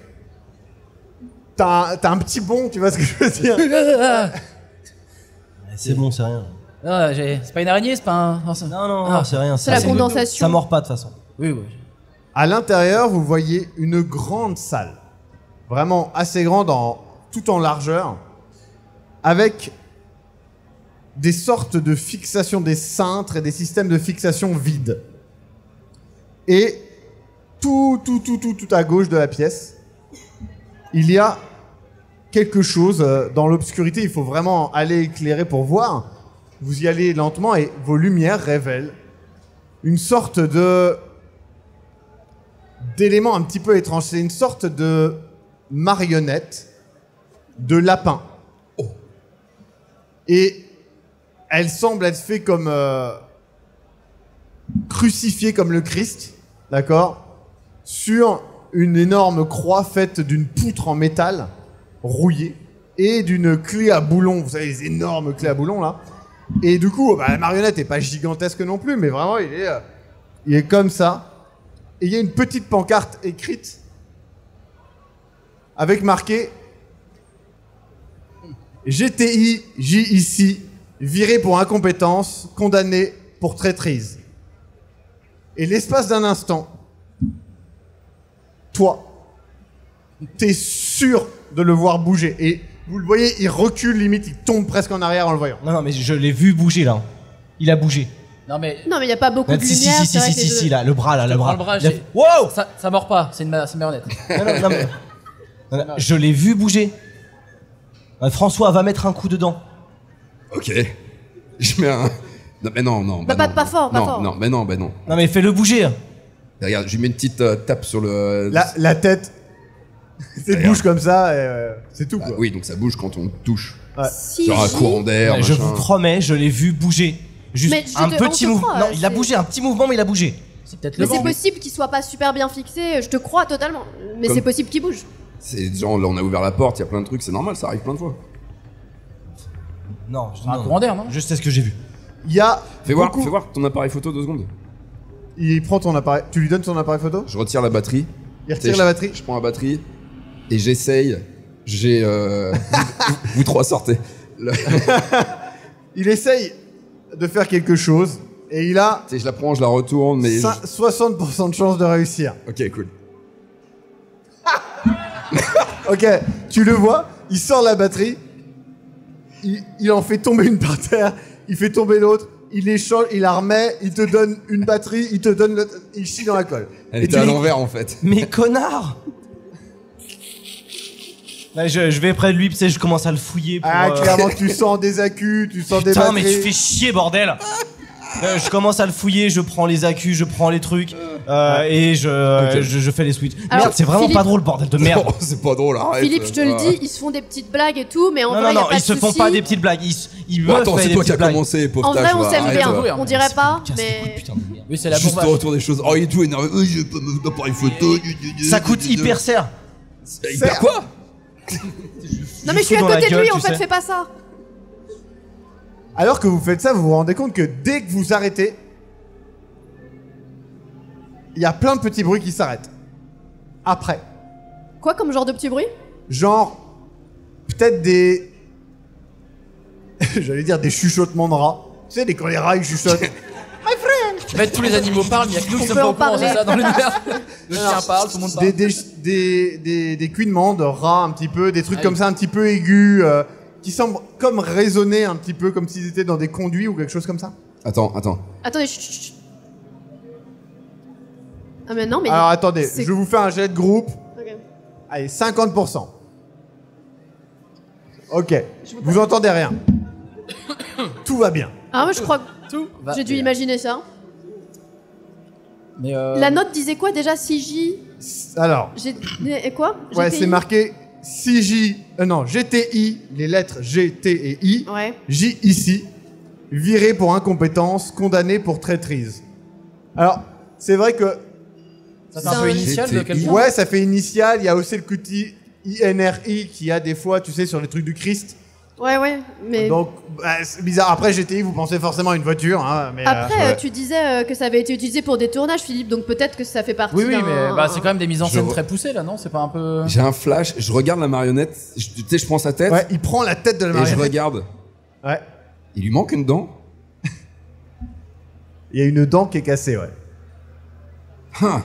T'as un petit bond, tu vois ce que je veux dire? C'est bon, c'est rien. Ah, c'est pas une araignée, c'est pas un. Non, Non, c'est rien. C'est la condensation. Ça mord pas de toute façon. Oui. À l'intérieur, vous voyez une grande salle, vraiment assez grande, tout en largeur, avec des sortes de fixations, des cintres et des systèmes de fixation vides. Et tout à gauche de la pièce, il y a quelque chose dans l'obscurité. Il faut vraiment aller éclairer pour voir. Vous y allez lentement et vos lumières révèlent une sorte d'élément un petit peu étrange. C'est une sorte de marionnette de lapin. Et elle semble être faite comme crucifiée comme le Christ, d'accord, sur une énorme croix faite d'une poutre en métal rouillée et d'une clé à boulons. Vous savez, les énormes clés à boulons là. Et du coup, la marionnette est pas gigantesque non plus, mais vraiment il est comme ça. Et il y a une petite pancarte écrite avec marqué GTI, J ici, viré pour incompétence, condamné pour traîtrise. Et l'espace d'un instant, toi, t'es sûr de le voir bouger. Et vous le voyez, il recule limite, il tombe presque en arrière en le voyant. Non, mais je l'ai vu bouger là. Il a bougé. Non, mais il n'y a pas beaucoup de lumière. Si, là, le bras là, le bras. Wow, ça mord pas, c'est une marionnette. Non, je l'ai vu bouger. François va mettre un coup dedans. Ok. Je mets un. Non, mais non. Pas fort. Non. Non, mais fais-le bouger. Regarde, je lui mets une petite tape sur le. La tête, c'est bouge comme ça, et, c'est tout. Bah, Quoi. oui, donc ça bouge quand on touche. Ouais. Sur un courant d'air. Je vous promets, je l'ai vu bouger. Juste un petit mouvement. Non, il a bougé, un petit mouvement, mais il a bougé. C'est peut-être Mais le c'est vent. possible qu'il soit pas super bien fixé, je te crois totalement. Mais Comme- c'est possible qu'il bouge. C'est genre, là, on a ouvert la porte, il y a plein de trucs, c'est normal, ça arrive plein de fois. Non, Un courant d'air, non? je sais ce que j'ai vu. Il y a. Fais voir ton appareil photo 2 secondes. Il prend ton appareil. Tu lui donnes ton appareil photo? Je retire la batterie. Il retire la batterie. Je prends la batterie et j'essaye. Vous trois sortez. Il essaye de faire quelque chose et il a Tu sais, je la prends, je la retourne, mais. 60% de chance de réussir. Ok, cool. Ok, tu le vois, il sort la batterie, il en fait tomber une par terre, il fait tomber l'autre, il échange, il la remet, il te donne une batterie, il te donne il chie dans la colle. Elle Et était tu à lui- l'envers en fait. Mais connard. Là, je vais près de lui, tu sais, je commence à le fouiller pour... clairement, tu sens des accus, tu sens des Putain, batteries. mais tu fais chier, bordel. Je commence à le fouiller, je prends les accus, je prends les trucs, et je fais les switches. Alors, Merde, c'est vraiment Philippe- pas drôle, bordel de merde. Oh, c'est pas drôle, arrête. Philippe, je te le dis, ils se font des petites blagues et tout, mais en vrai, y a pas ils de se font souci. pas des petites blagues, ils Bon, me attends, font c'est des toi qui petites as blagues. commencé, pauvre En vrai, tâche, on va, s'aime arrête, bien. va. On dirait pas, Casse les couilles, mais... putain de merde. Oui, c'est la Juste bombe. le retour des choses. Oh, il est tout énervé. J'ai pas mon appareil photo. Ça coûte hyper cher. Hyper quoi? Non mais je suis à fous dans la côté de gueule, lui, en tu fait, sais. fais pas ça. Alors que vous faites ça, vous vous rendez compte que dès que vous arrêtez, il y a plein de petits bruits qui s'arrêtent. Après. Quoi comme genre de petit bruit? Genre, peut-être des... J'allais dire des chuchotements de rats. Tu sais, quand les rats ils chuchotent. En fait, tous les animaux parlent, mais il y a que nous qui On sommes peut pas en au courant, c'est parler. ça, dans l'univers. Le chien parle, tout le monde parle. des couinements de rats un petit peu, des trucs Ah comme oui. ça un petit peu aigus, qui semblent comme résonner un petit peu, comme s'ils étaient dans des conduits ou quelque chose comme ça. Attends. Attendez, chut. Ah mais non, mais... Alors attendez, c'est- je vous fais un jet de groupe. Ok. Allez, 50%. Ok, vous entendez rien. Tout va bien. Ah moi je crois que Tout va j'ai dû bien. imaginer ça. Mais La note disait quoi déjà? 6J... Alors, Et quoi? ouais, GTI? c'est marqué 6J... non, GTI, les lettres G, T et I. Ouais. J ici, viré pour incompétence, condamné pour traîtrise. Alors, c'est vrai que... ça fait un peu initial de quelqu'un. Ouais, ça fait initial. Il y a aussi le petit INRI qui a des fois, tu sais, sur les trucs du Christ, Ouais, mais... Donc, c'est bizarre. Après GTI, vous pensez forcément à une voiture, hein, mais Après, tu disais que ça avait été utilisé pour des tournages, Philippe, donc peut-être que ça fait partie Oui, d'un... mais bah, c'est quand même des mises en scène Je- très poussées là, non? C'est pas un peu. J'ai un flash, je regarde la marionnette, tu sais, je prends sa tête ouais, il prend la tête de la et je marionnette. regarde. Ouais. Il lui manque une dent. Il y a une dent qui est cassée, ouais. Hein.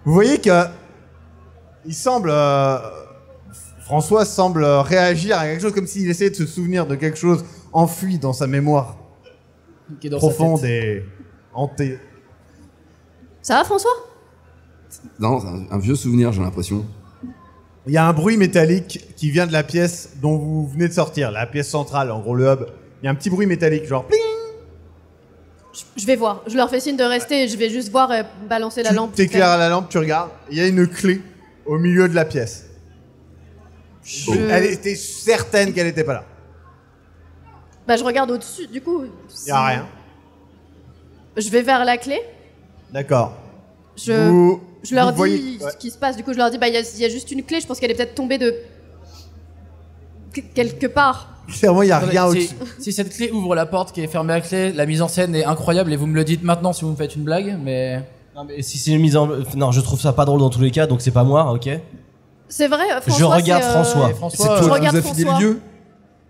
Vous voyez que il semble François semble réagir à quelque chose comme s'il essayait de se souvenir de quelque chose enfui dans sa mémoire Qui est dans sa profonde tête. et hantée. Ça va, François? Non, un vieux souvenir, j'ai l'impression. Il y a un bruit métallique qui vient de la pièce dont vous venez de sortir, la pièce centrale, en gros le hub. Il y a un petit bruit métallique, genre pling. Je vais voir. Je leur fais signe de rester et je vais juste voir balancer la lampe. Tu t'éclaires à la lampe, tu regardes. Il y a une clé au milieu de la pièce. Elle était certaine qu'elle n'était pas là. Bah, je regarde au-dessus, du coup. Il y a rien. Je vais vers la clé. D'accord. Je Vous leur dis voyez- ouais. ce qui se passe. Du coup, je leur dis, bah, il y a juste une clé. Je pense qu'elle est peut-être tombée de quelque part. Clairement, il n'y a Attendez, rien si- au-dessus. Si cette clé ouvre la porte qui est fermée à clé, la mise en scène est incroyable et vous me le dites maintenant si vous me faites une blague, mais. Non, mais si c'est une mise en. Non, je trouve ça pas drôle dans tous les cas, donc c'est pas moi, ok? C'est vrai, François. Je regarde c'est, François. Et C'est François. toi je qui regarde nous a filé François. le lieu.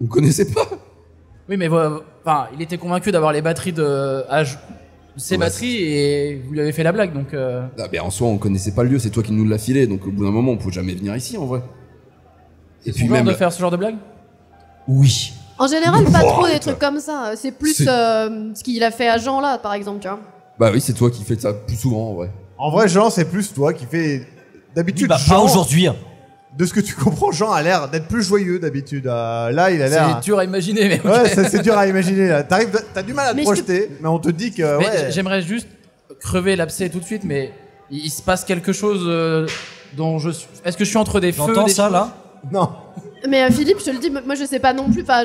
Vous connaissez pas? Oui, mais enfin, il était convaincu d'avoir les batteries de ses Ouais, batteries et vous lui avez fait la blague donc. Ah, mais en soi, on connaissait pas le lieu, c'est toi qui nous l'as filé, donc au bout d'un moment, on peut jamais venir ici en vrai. Et puis Genre même. de faire ce genre de blague? Oui. En général, pas Oh, trop des putain. trucs comme ça. C'est plus C'est- ce qu'il a fait à Jean là, par exemple, tu vois. Bah oui, c'est toi qui fais ça plus souvent en vrai. En vrai, Jean, c'est plus toi qui fais. D'habitude, Bah, pas Jean, aujourd'hui. de ce que tu comprends, Jean a l'air d'être plus joyeux d'habitude. Là, il a l'air. C'est dur à imaginer, mais. ok. Ouais, c'est dur à imaginer. Là. T'as du mal à te Mais je projeter, mais on te dit que. Mais Ouais. j'aimerais juste crever l'abcès tout de suite, mais il se passe quelque chose dont je suis. Est-ce que je suis entre des feux? J'entends des ça choses là. Non. Mais Philippe, je te le dis, moi je sais pas non plus. Enfin,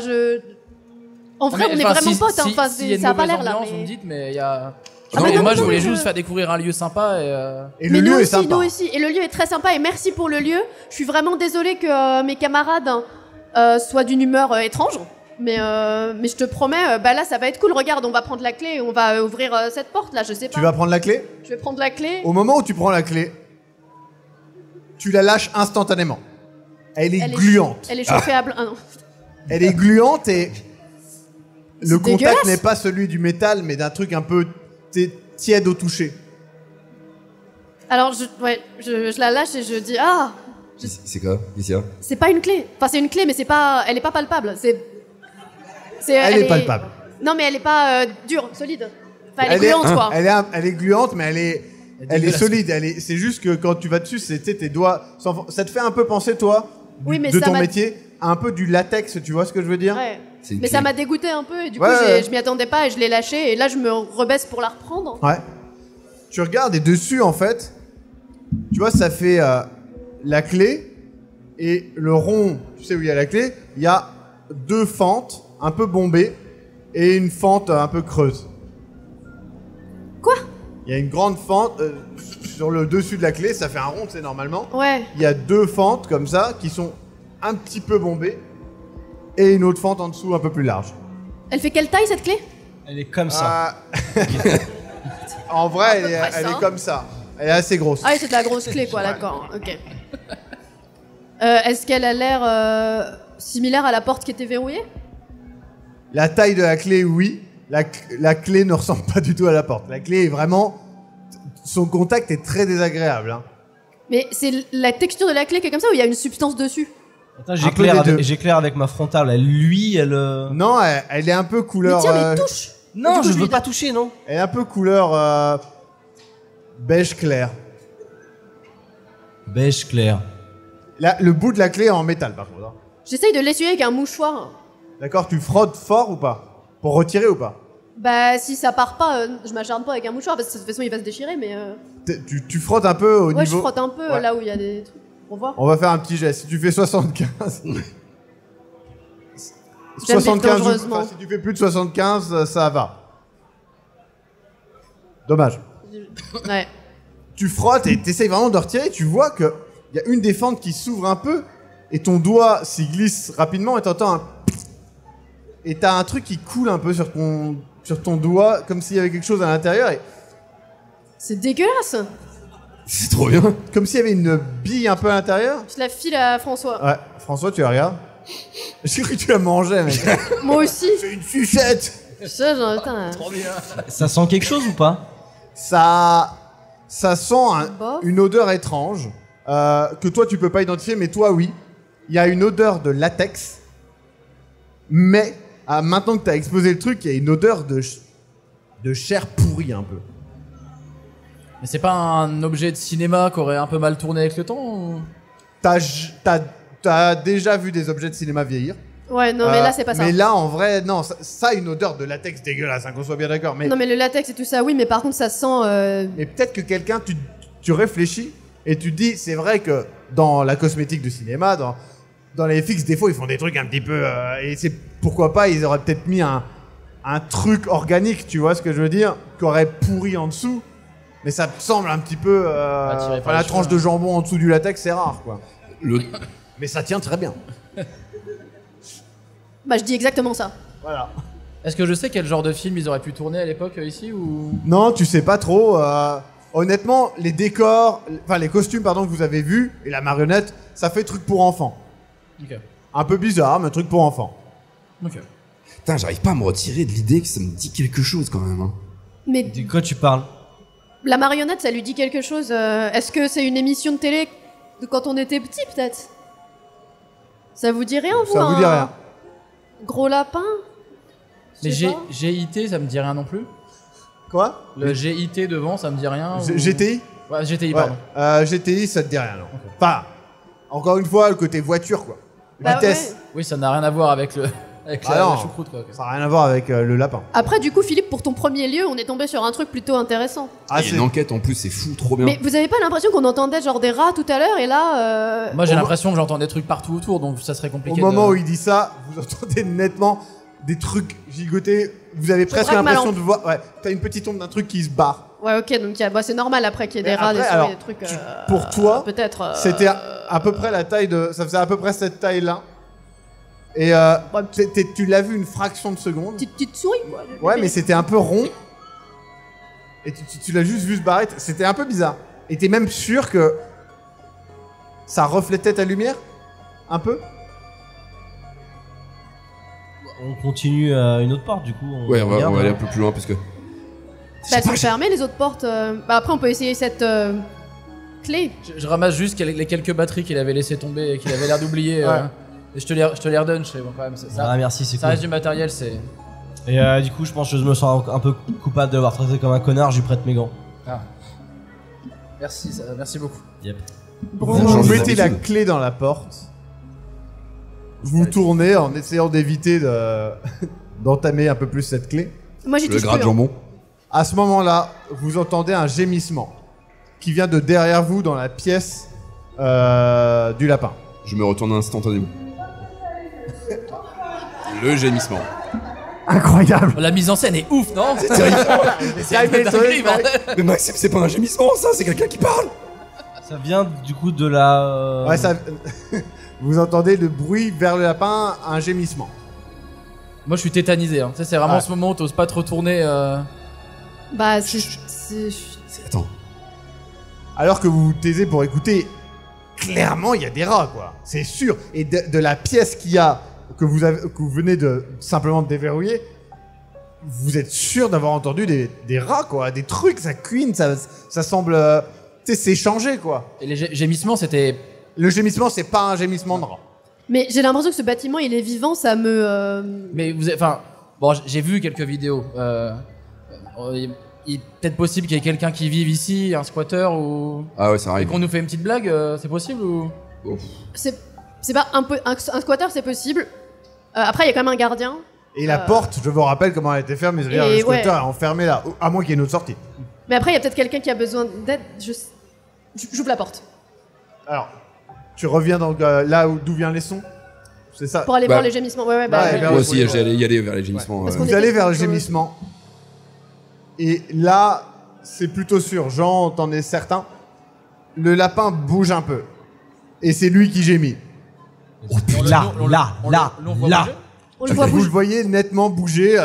En vrai, Mais, on est enfin, vraiment si- potes. Hein. si- Enfin, s'il y a une ça a pas mauvaise l'air là. ambiance, vous me Mais... dites, mais il y a. Ah, mais Et non, moi, non, je voulais non, juste je- faire découvrir un lieu sympa et. Et Mais le nous lieu est aussi, sympa. nous aussi. Et le lieu est très sympa. Et merci pour le lieu. Je suis vraiment désolée que mes camarades soient d'une humeur étrange. Mais je te promets, bah là, ça va être cool. Regarde, on va prendre la clé et on va ouvrir cette porte là. Je sais pas. Tu vas prendre la clé. Je vais prendre la clé. Au moment où tu prends la clé, tu la lâches instantanément. Elle est gluante. Elle est chauffable. Ah non. Elle est gluante et le C'est contact dégueulasse. n'est pas celui du métal, mais d'un truc un peu tiède au toucher. Alors, je la lâche et je dis ah, C'est quoi? Qu'est-ce qu'il y a? c'est pas une clé. Enfin, c'est une clé, mais c'est pas, elle est pas palpable. Elle est palpable. Non, mais elle est pas dure, solide. Enfin, elle est gluante, quoi. Elle est gluante, mais elle est dégueulasse. solide. C'est juste que quand tu vas dessus, c'est tu sais, tes doigts. Ça te fait un peu penser, toi, Oui, mais de ça ton m'a- métier, à un peu du latex. Tu vois ce que je veux dire? Ouais. C'est une Mais clé. ça m'a dégoûté un peu et du Ouais, coup, ouais. je m'y attendais pas et je l'ai lâché et là, je me rebaisse pour la reprendre. Ouais. Tu regardes et dessus, en fait, tu vois, ça fait la clé et le rond, tu sais où il y a la clé, il y a deux fentes un peu bombées et une fente un peu creuse. Quoi? Il y a une grande fente sur le dessus de la clé, ça fait un rond, c'est normalement. Ouais. Il y a deux fentes comme ça qui sont un petit peu bombées et une autre fente en dessous un peu plus large. Elle fait quelle taille cette clé? Elle est comme ça. Ah. En vrai, elle est, près elle ça. est comme ça. Elle est assez grosse. Ah oui, c'est de la grosse clé, quoi, d'accord. Ok. Est-ce qu'elle a l'air similaire à la porte qui était verrouillée? La taille de la clé, oui. La clé ne ressemble pas du tout à la porte. La clé est vraiment... Son contact est très désagréable. Hein. Mais c'est la texture de la clé qui est comme ça ou il y a une substance dessus? Attends, Un peu des deux. j'éclaire avec ma frontale. Elle. Non, elle est un peu Mais couleur... tiens, mais touche! Non, Du coup, je je veux lui pas donne- toucher, non. Elle est un peu couleur beige clair. Beige clair. Le bout de la clé est en métal, par contre. Hein. J'essaye de l'essuyer avec un mouchoir. D'accord, tu frottes fort ou pas? Pour retirer ou pas? Bah, si ça part pas, je m'acharne pas avec un mouchoir parce que de toute façon il va se déchirer, mais. Tu frottes un peu au Ouais, niveau... je frotte un peu Ouais. là où il y a des trucs. Pour voir. On va faire un petit geste. Si tu fais 75... J'aime vivre 75 dangereusement. enfin, si tu fais plus de 75, ça va. Dommage. Ouais. Tu frottes et t'essayes vraiment de retirer, tu vois que il y a une des fentes qui s'ouvre un peu et ton doigt s'y glisse rapidement et t'entends un et t'as un truc qui coule un peu sur ton doigt, comme s'il y avait quelque chose à l'intérieur, et C'est dégueulasse. C'est trop bien. comme s'il y avait une bille un peu à l'intérieur. Je la file à François. Ouais, François, tu la regardes. J'ai cru que tu la mangeais, mec. Moi aussi. C'est une sucette. Ça, j'en putain. Ça sent quelque chose ou pas? Ça sent Bof. une odeur étrange que toi tu peux pas identifier, mais toi oui. Il y a une odeur de latex, mais maintenant que tu as exposé le truc, il y a une odeur de chair pourrie un peu. Mais c'est pas un objet de cinéma qui aurait un peu mal tourné avec le temps ou... T'as déjà vu des objets de cinéma vieillir. Ouais, non, mais là, c'est pas ça. Mais là, en vrai, non, ça a une odeur de latex dégueulasse, hein, qu'on soit bien d'accord. Mais, Non, mais le latex et tout ça, oui, mais par contre, ça sent. mais peut-être que quelqu'un, tu réfléchis et tu te dis, c'est vrai que dans la cosmétique de cinéma, dans les FX, des fois, ils font des trucs un petit peu. Et c'est pourquoi pas, ils auraient peut-être mis un truc organique, tu vois ce que je veux dire, qui aurait pourri en dessous. Mais ça me semble un petit peu. Attiré par la les tranche cheveux. de jambon en dessous du latex, c'est rare, quoi. Le... Mais ça tient très bien. Bah, je dis exactement ça. Voilà. Est-ce que je sais quel genre de film ils auraient pu tourner à l'époque ici ou... Non, tu sais pas trop. Honnêtement, les décors, enfin les costumes, pardon, que vous avez vus et la marionnette, ça fait truc pour enfants. Ok. Un peu bizarre, mais truc pour enfants. Ok. Putain, j'arrive pas à me retirer de l'idée que ça me dit quelque chose quand même. Hein. Mais De quoi tu parles? la marionnette, ça lui dit quelque chose. Est-ce que c'est une émission de télé de quand on était petit, peut-être? Ça vous dit rien, vous? Ça vous dit rien. Gros lapin? Mais Je sais pas. GIT, ça me dit rien non plus. Quoi? Le GIT devant, ça me dit rien. ou- GTI? Ouais, GTI, Ouais. pardon. GTI, ça te dit rien, non. Enfin, encore une fois, le côté voiture, quoi. Bah Vitesse, ouais. Oui, ça n'a rien à voir avec le avec Ah la non. choucroute quoi. Ok. ça n'a rien à voir avec le lapin. Après, du coup, Philippe, pour ton premier lieu, on est tombé sur un truc plutôt intéressant. Ah, Il y a une enquête en plus, c'est fou, trop bien. Mais vous avez pas l'impression qu'on entendait genre des rats tout à l'heure et là. Moi, j'ai Au- l'impression que j'entends des trucs partout autour, donc ça serait Au compliqué. moment de... où il dit ça, vous entendez nettement des trucs gigoter. Vous avez presque braque ma l'impression lampe. de voir. Ouais, t'as une petite ombre d'un truc qui se barre. Ouais, ok, donc bah, c'est normal après qu'il y ait des Mais rats, des après, souris, alors, des trucs. pour toi, peut-être. C'était à peu près la taille de. Ça faisait à peu près cette taille-là. Et tu l'as vu une fraction de seconde. Petite souris, quoi. Ouais, mais c'était un peu rond. Et tu l'as juste vu se barrer. C'était un peu bizarre. Et t'es même sûr que ça reflétait ta lumière? Un peu? On continue à une autre porte du coup. Ouais, on va regarde, aller hein. un peu plus loin parce que. Bah, elles sont fermées, les autres portes. Bah, après, on peut essayer cette clé. Je ramasse juste les quelques batteries qu'il avait laissé tomber et qu'il avait l'air d'oublier. Ouais. Et je te les redonne, je sais, bon, quand même, ça, Ah merci, c'est ça cool. reste du matériel, c'est... Et du coup, je pense que je me sens un peu coupable de l'avoir traité comme un connard. Je lui prête mes gants. Ah. Merci, merci beaucoup. Vous change mettez la d'habitude. clé dans la porte. Vous tournez en essayant d'éviter d'entamer un peu plus cette clé. Moi, j'y Le touche gras de plus. Hein. jambon. À ce moment-là, vous entendez un gémissement qui vient de derrière vous dans la pièce du lapin. Je me retourne instantanément. Le gémissement. Incroyable. La mise en scène est ouf, non? C'est terrible. C'est un peu dinguerie, bordel. Mais Maxime, c'est pas un gémissement, ça, c'est quelqu'un qui parle. Ça vient du coup de la. Ouais, ça... vous entendez le bruit vers le lapin, un gémissement. Moi, je suis tétanisé. Hein. Tu sais, c'est vraiment Ouais. ce moment où t'oses pas te retourner. Bah, Attends. Alors que vous vous taisez pour écouter, clairement, il y a des rats, quoi. C'est sûr. Et de la pièce qu'il y a, que vous venez de simplement de déverrouiller, vous êtes sûr d'avoir entendu des rats, quoi. Des trucs, ça cuine, ça semble... tu sais, c'est changé, quoi. Et les gémissements, c'était... Le gémissement, c'est pas un gémissement de rat. Mais j'ai l'impression que ce bâtiment, il est vivant, ça me. Mais vous avez... Enfin, bon, j'ai vu quelques vidéos. Il est peut-être possible qu'il y ait quelqu'un qui vive ici, un squatter, ou... Ah ouais, ça Et arrive. qu'on nous fait une petite blague, c'est possible ou... C'est pas un peu. Un squatter, c'est possible. Après, il y a quand même un gardien. Et la porte, je vous rappelle comment elle a été fermée. C'est-à-dire, Et le squatter ouais. est enfermé là, à moins qu'il y ait une autre sortie. Mais après, il y a peut-être quelqu'un qui a besoin d'aide. J'ouvre la porte. Alors, tu reviens donc là d'où viennent les sons. C'est ça. Pour aller Bah. voir les gémissements. Ouais, bah. Ouais, ouais. vers- Moi aussi, j'allais y aller vers les gémissements. Parce ouais. qu'on Vous allez était vers le plutôt- gémissement. Et là, c'est plutôt sûr. Jean, t'en es certain. Le lapin bouge un peu. Et c'est lui qui gémit. Oh putain. Là, là, là, on le voit là. bouger On le voit Vous bouger. le voyez nettement bouger.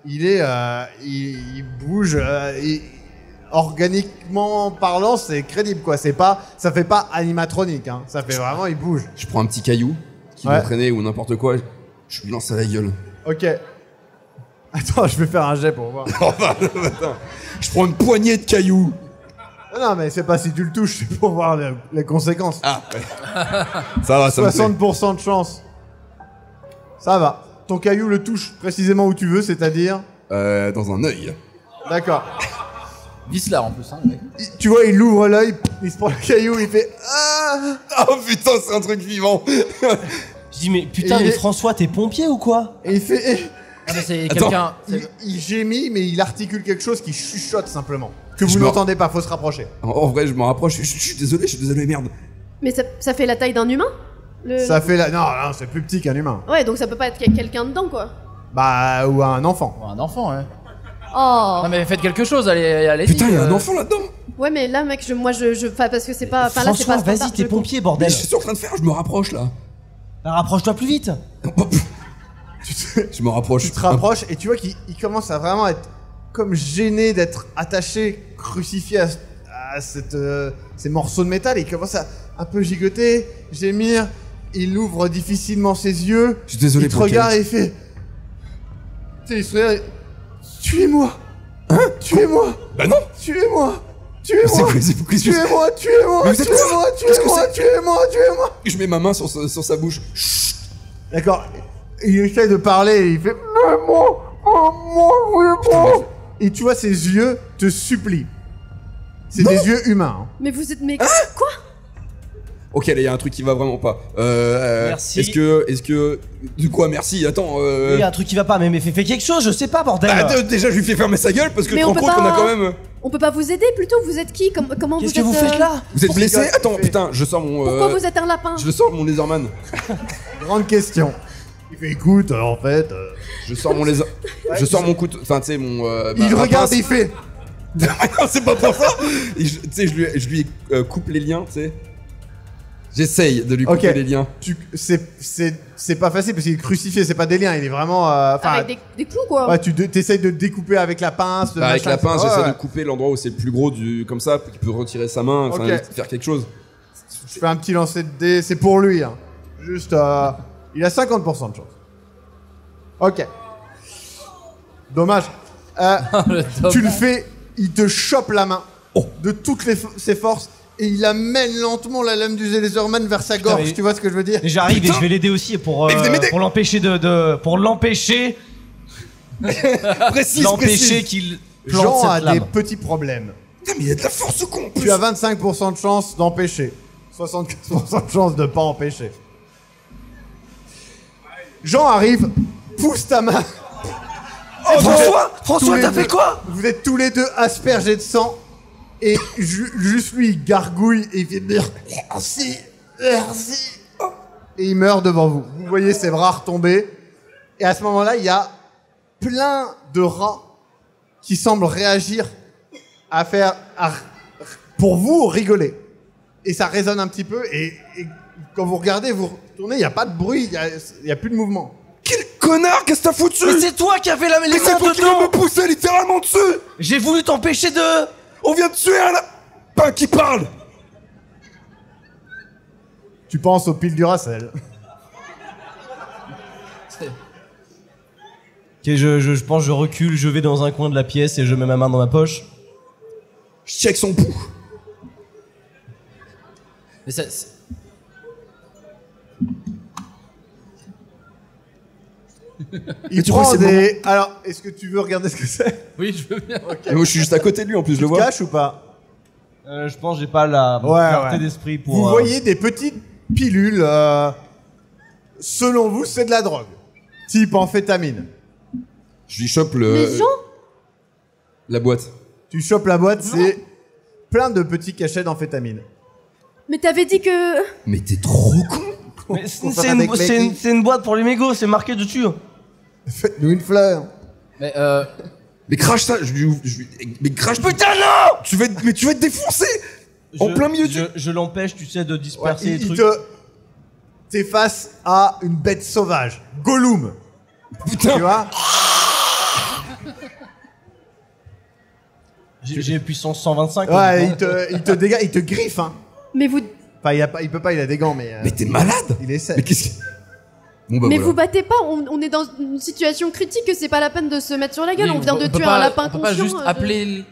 Il bouge. Organiquement parlant, c'est crédible, quoi. Ça fait pas animatronique, hein. Ça fait vraiment, il bouge. Je prends un petit caillou qui Ouais. va traîner ou n'importe quoi. Je lui lance à la gueule. Ok. Attends, je vais faire un jet pour voir. Attends. Je prends une poignée de cailloux. Non, mais c'est pas si tu le touches, c'est pour voir les conséquences. Ah, ouais. Ça va, ça me plaît. 60% de chance. Ça va. Ton caillou le touche précisément où tu veux, c'est-à-dire. Dans un œil. D'accord. Vislar en plus, hein, le mec. Tu vois, il ouvre l'œil, il se prend le caillou, il fait ah. Oh putain, c'est un truc vivant. Je dis, mais putain, Et mais il est- François, t'es pompier ou quoi? Et il fait. Ah, mais c'est Attends. quelqu'un. Il gémit, mais il articule quelque chose qui chuchote simplement. Que Je vous me- n'entendez pas, faut se rapprocher. En vrai, je m'en rapproche. Je suis désolé, merde. Mais ça fait la taille d'un humain Ça fait la. Non, c'est plus petit qu'un humain. Ouais, donc ça peut pas être quelqu'un dedans, quoi. Bah, ou un enfant. Oh, un enfant, ouais. Oh. Non, mais faites quelque chose, allez. Putain, il y a un enfant là-dedans. Ouais, mais là, mec, enfin, parce que c'est pas. Enfin, là, c'est François, pas. vas-y, standard, t'es je pompier, Mais bordel. je suis en train de faire, je me rapproche là. Bah, rapproche-toi plus vite. Je me rapproche. Tu te rapproches et tu vois qu'il commence à vraiment être comme gêné d'être attaché, crucifié à ces morceaux de métal. Et il commence à un peu gigoter, gémir. Il ouvre difficilement ses yeux. Je suis désolé Il te pour le regarde et caillou. il fait. Tu sais, il se regarde. Tuez-moi. Hein? Tuez-moi. Bah non. Tuez-moi. C'est Tuez-moi. quoi, c'est quoi, c'est- Tuez-moi. Tuez-moi. Mais vous êtes Tuez-moi. quoi Qu'est-ce que Tuez-moi. c'est Tuez-moi. Tuez-moi. Je mets ma main sur sa bouche. D'accord. Il essaie de parler et il fait moi. Et tu vois ses yeux te supplient. C'est des yeux humains. hein. Mais vous êtes. Mais Hein quoi Ok, là, il y a un truc qui va vraiment pas. Merci. Est-ce que. De quoi, merci, attends. Il y a un truc qui va pas, mais fais quelque chose, je sais pas, bordel. Déjà, je lui fais fermer sa gueule parce que Mais tu te on rends peut compte qu'on a pas- quand même. On peut pas vous aider plutôt Vous êtes qui Comment vous Qu'est-ce êtes que vous faites là? Vous êtes blessé rigole, Attends, il fait- putain, je sors mon. Pourquoi vous êtes un lapin Je sors mon Laserman. Grande question. Il fait écoute, en fait. Je sors mon laser. Je sors mon couteau. Enfin, tu sais, mon. Il ma regarde pince. et il fait. Non, c'est pas pour ça. Et tu sais, je lui coupe les liens, tu sais. J'essaye de lui couper Ok. les liens. C'est pas facile parce qu'il est crucifié, c'est pas des liens, il est vraiment. Enfin, Avec des clous, quoi. ouais, tu t'essayes de découper avec la pince. le Bah, avec machin, la pince, ouais, j'essaie ouais. de couper l'endroit où c'est le plus gros comme ça, qui peut retirer sa main, enfin Ok. faire quelque chose. Je fais un petit lancer de dés, c'est pour lui. Hein. Juste, il a 50% de chance. Ok. Dommage. Tu le fais, il te chope la main de toutes ses forces et il amène lentement la lame du Laserman vers sa gorge. mais- Tu vois ce que je veux dire? Et j'arrive et Putain. je vais l'aider aussi pour venez m'aider. l'empêcher pour l'empêcher Précise. qu'il plante Jean a cette des lame. petits problèmes. Putain, mais il y a de la force au con en plus. Tu as 25% de chance d'empêcher. 75% de chance de pas empêcher. Jean arrive, pousse ta main. Oh, François, Tous les t'as deux- fait quoi? Vous êtes tous les deux aspergés de sang et juste lui il gargouille et il fait merci, merci. Et il meurt devant vous. Vous voyez ses bras retomber et à ce moment-là il y a plein de rats qui semblent réagir pour vous rigoler. Et ça résonne un petit peu et quand vous regardez, vous retournez, il n'y a pas de bruit, il y a plus de mouvement. Quel connard, qu'est-ce que t'as foutu Mais c'est toi qui as fait les Mais c'est mains toi qui viens dedans. me pousser littéralement dessus. J'ai voulu t'empêcher de... On vient de tuer un lapin qui parle. Tu penses aux piles du Racel. Ok, je pense, je recule, je vais dans un coin de la pièce et je mets ma main dans ma poche. Je check son pouls. Mais ça, Il tu crois prend que c'est le des... Alors, est-ce que tu veux regarder ce que c'est? oui, je veux bien. Et moi, je suis juste à côté de lui en plus, je le Tu te vois. caches ou pas? Je pense que j'ai pas la Ouais, clarté ouais. d'esprit pour... Vous voyez des petites pilules. Selon vous, c'est de la drogue. Type amphétamine. Je lui chope Mais Jean la boîte. Tu chopes la boîte, c'est plein de petits cachets d'amphétamine. Mais t'avais dit que. Mais t'es trop con. Mais Pour c'est faire une, avec les c'est une- clics. c'est une boîte pour les mégots, c'est marqué dessus. Faites-nous une fleur. Mais Mais crache ça, mais crache. Putain, non! Mais tu vas te défoncer. En plein milieu du. Je l'empêche, tu sais, de Ouais, disperser les il trucs. t'es face à une bête sauvage. Gollum. Putain. Tu vois? J'ai puissance 125. Ouais, il te dégage, il te griffe, hein. Mais vous, Enfin, il peut pas, il a des gants, mais. Mais t'es malade. Il essaie. Mais qu'est-ce que... Bon bah mais voilà. vous battez pas, on est dans une situation critique, c'est pas la peine de se mettre sur la gueule, Oui, on vient de peut tuer pas- un lapin on peut conscient. pas juste appeler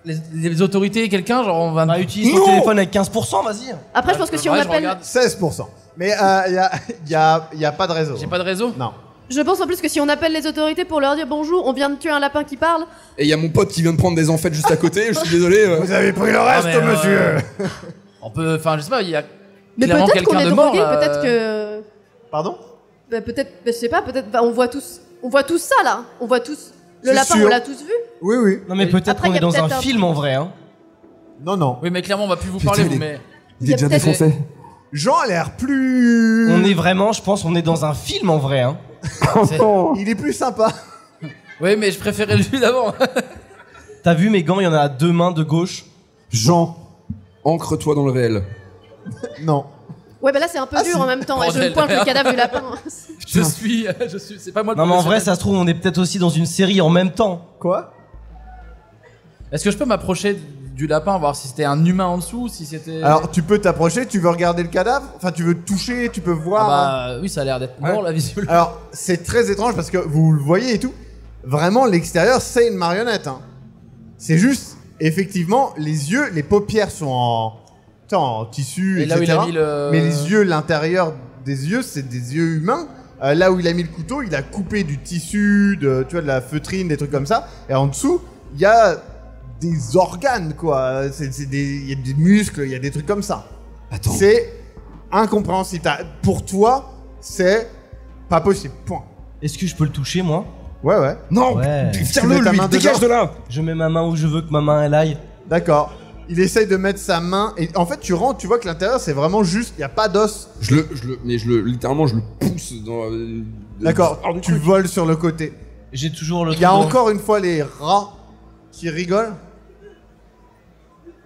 les autorités, quelqu'un, genre on va. Bah, utilise ton téléphone avec 15%, vas-y. Après, je pense que si on Ouais, je appelle. regarde. 16%. Mais il y a pas de réseau. J'ai pas de réseau. Non. Je pense en plus que si on appelle les autorités pour leur dire bonjour, on vient de tuer un lapin qui parle. Et il y a mon pote qui vient de prendre des enfêtes juste à côté. Je suis désolé. Vous avez pris le reste, mais, monsieur. On peut. Enfin, je sais pas, il y a. Mais clairement peut-être qu'on quelqu'un est de mort. drogué, peut-être que. Pardon? Bah, peut-être, bah, je sais pas, peut-être. Bah, on voit tous ça là. On voit tous. Le C'est lapin, sûr. on l'a tous vu. Oui, oui. Non, mais peut-être Après, qu'on y a est dans un peut-être un film en vrai, hein. Non, non. Oui, mais clairement, on va plus vous Putain, parler, il vous, est- mais. Il est déjà peut-être- défoncé. Jean a l'air plus. On est vraiment, je pense, on est dans un film en vrai, hein. Il est plus sympa. Oui, mais je préférais lui d'avant. T'as vu mes gants, il y en a à 2 mains de gauche. Jean. Ancre-toi dans le réel. Non. Ouais, bah là c'est un peu dur en même temps. Et je Bordel. me pointe le cadavre du lapin. je suis. C'est pas moi le Non, mais en vrai, professionnel. ça se trouve, on est peut-être aussi dans une série en même temps. Quoi? Est-ce que je peux m'approcher du lapin, voir si c'était un humain en dessous, si c'était. Alors, tu peux t'approcher, tu veux regarder le cadavre? Enfin, tu veux toucher, tu peux voir. Ah bah oui, ça a l'air d'être mort Ouais. là, visiblement. Alors, c'est très étrange parce que vous le voyez et tout. Vraiment, l'extérieur, c'est une marionnette. Hein. C'est juste, effectivement, les yeux, les paupières sont en tissu, Et etc. là où il a mis le. Mais les yeux, l'intérieur des yeux, c'est des yeux humains. Là où il a mis le couteau, il a coupé du tissu, tu vois, de la feutrine, des trucs comme ça. Et en dessous, il y a des organes, quoi. Il y a des muscles, il y a des trucs comme ça. Attends. C'est incompréhensible. Pour toi, c'est pas possible. Point. Est-ce que je peux le toucher, moi? Ouais, ouais. Non. Ouais. Tu mets Tire-le ta lui. main Dégage dedans. de là. Je mets ma main où je veux que ma main elle aille. D'accord. Il essaye de mettre sa main et en fait tu rentres, tu vois que l'intérieur c'est vraiment juste, il y a pas d'os. Littéralement, je le pousse dans. D'accord. hors du Tu truc. voles sur le côté. J'ai toujours le Il y a truc dans- encore une fois les rats qui rigolent.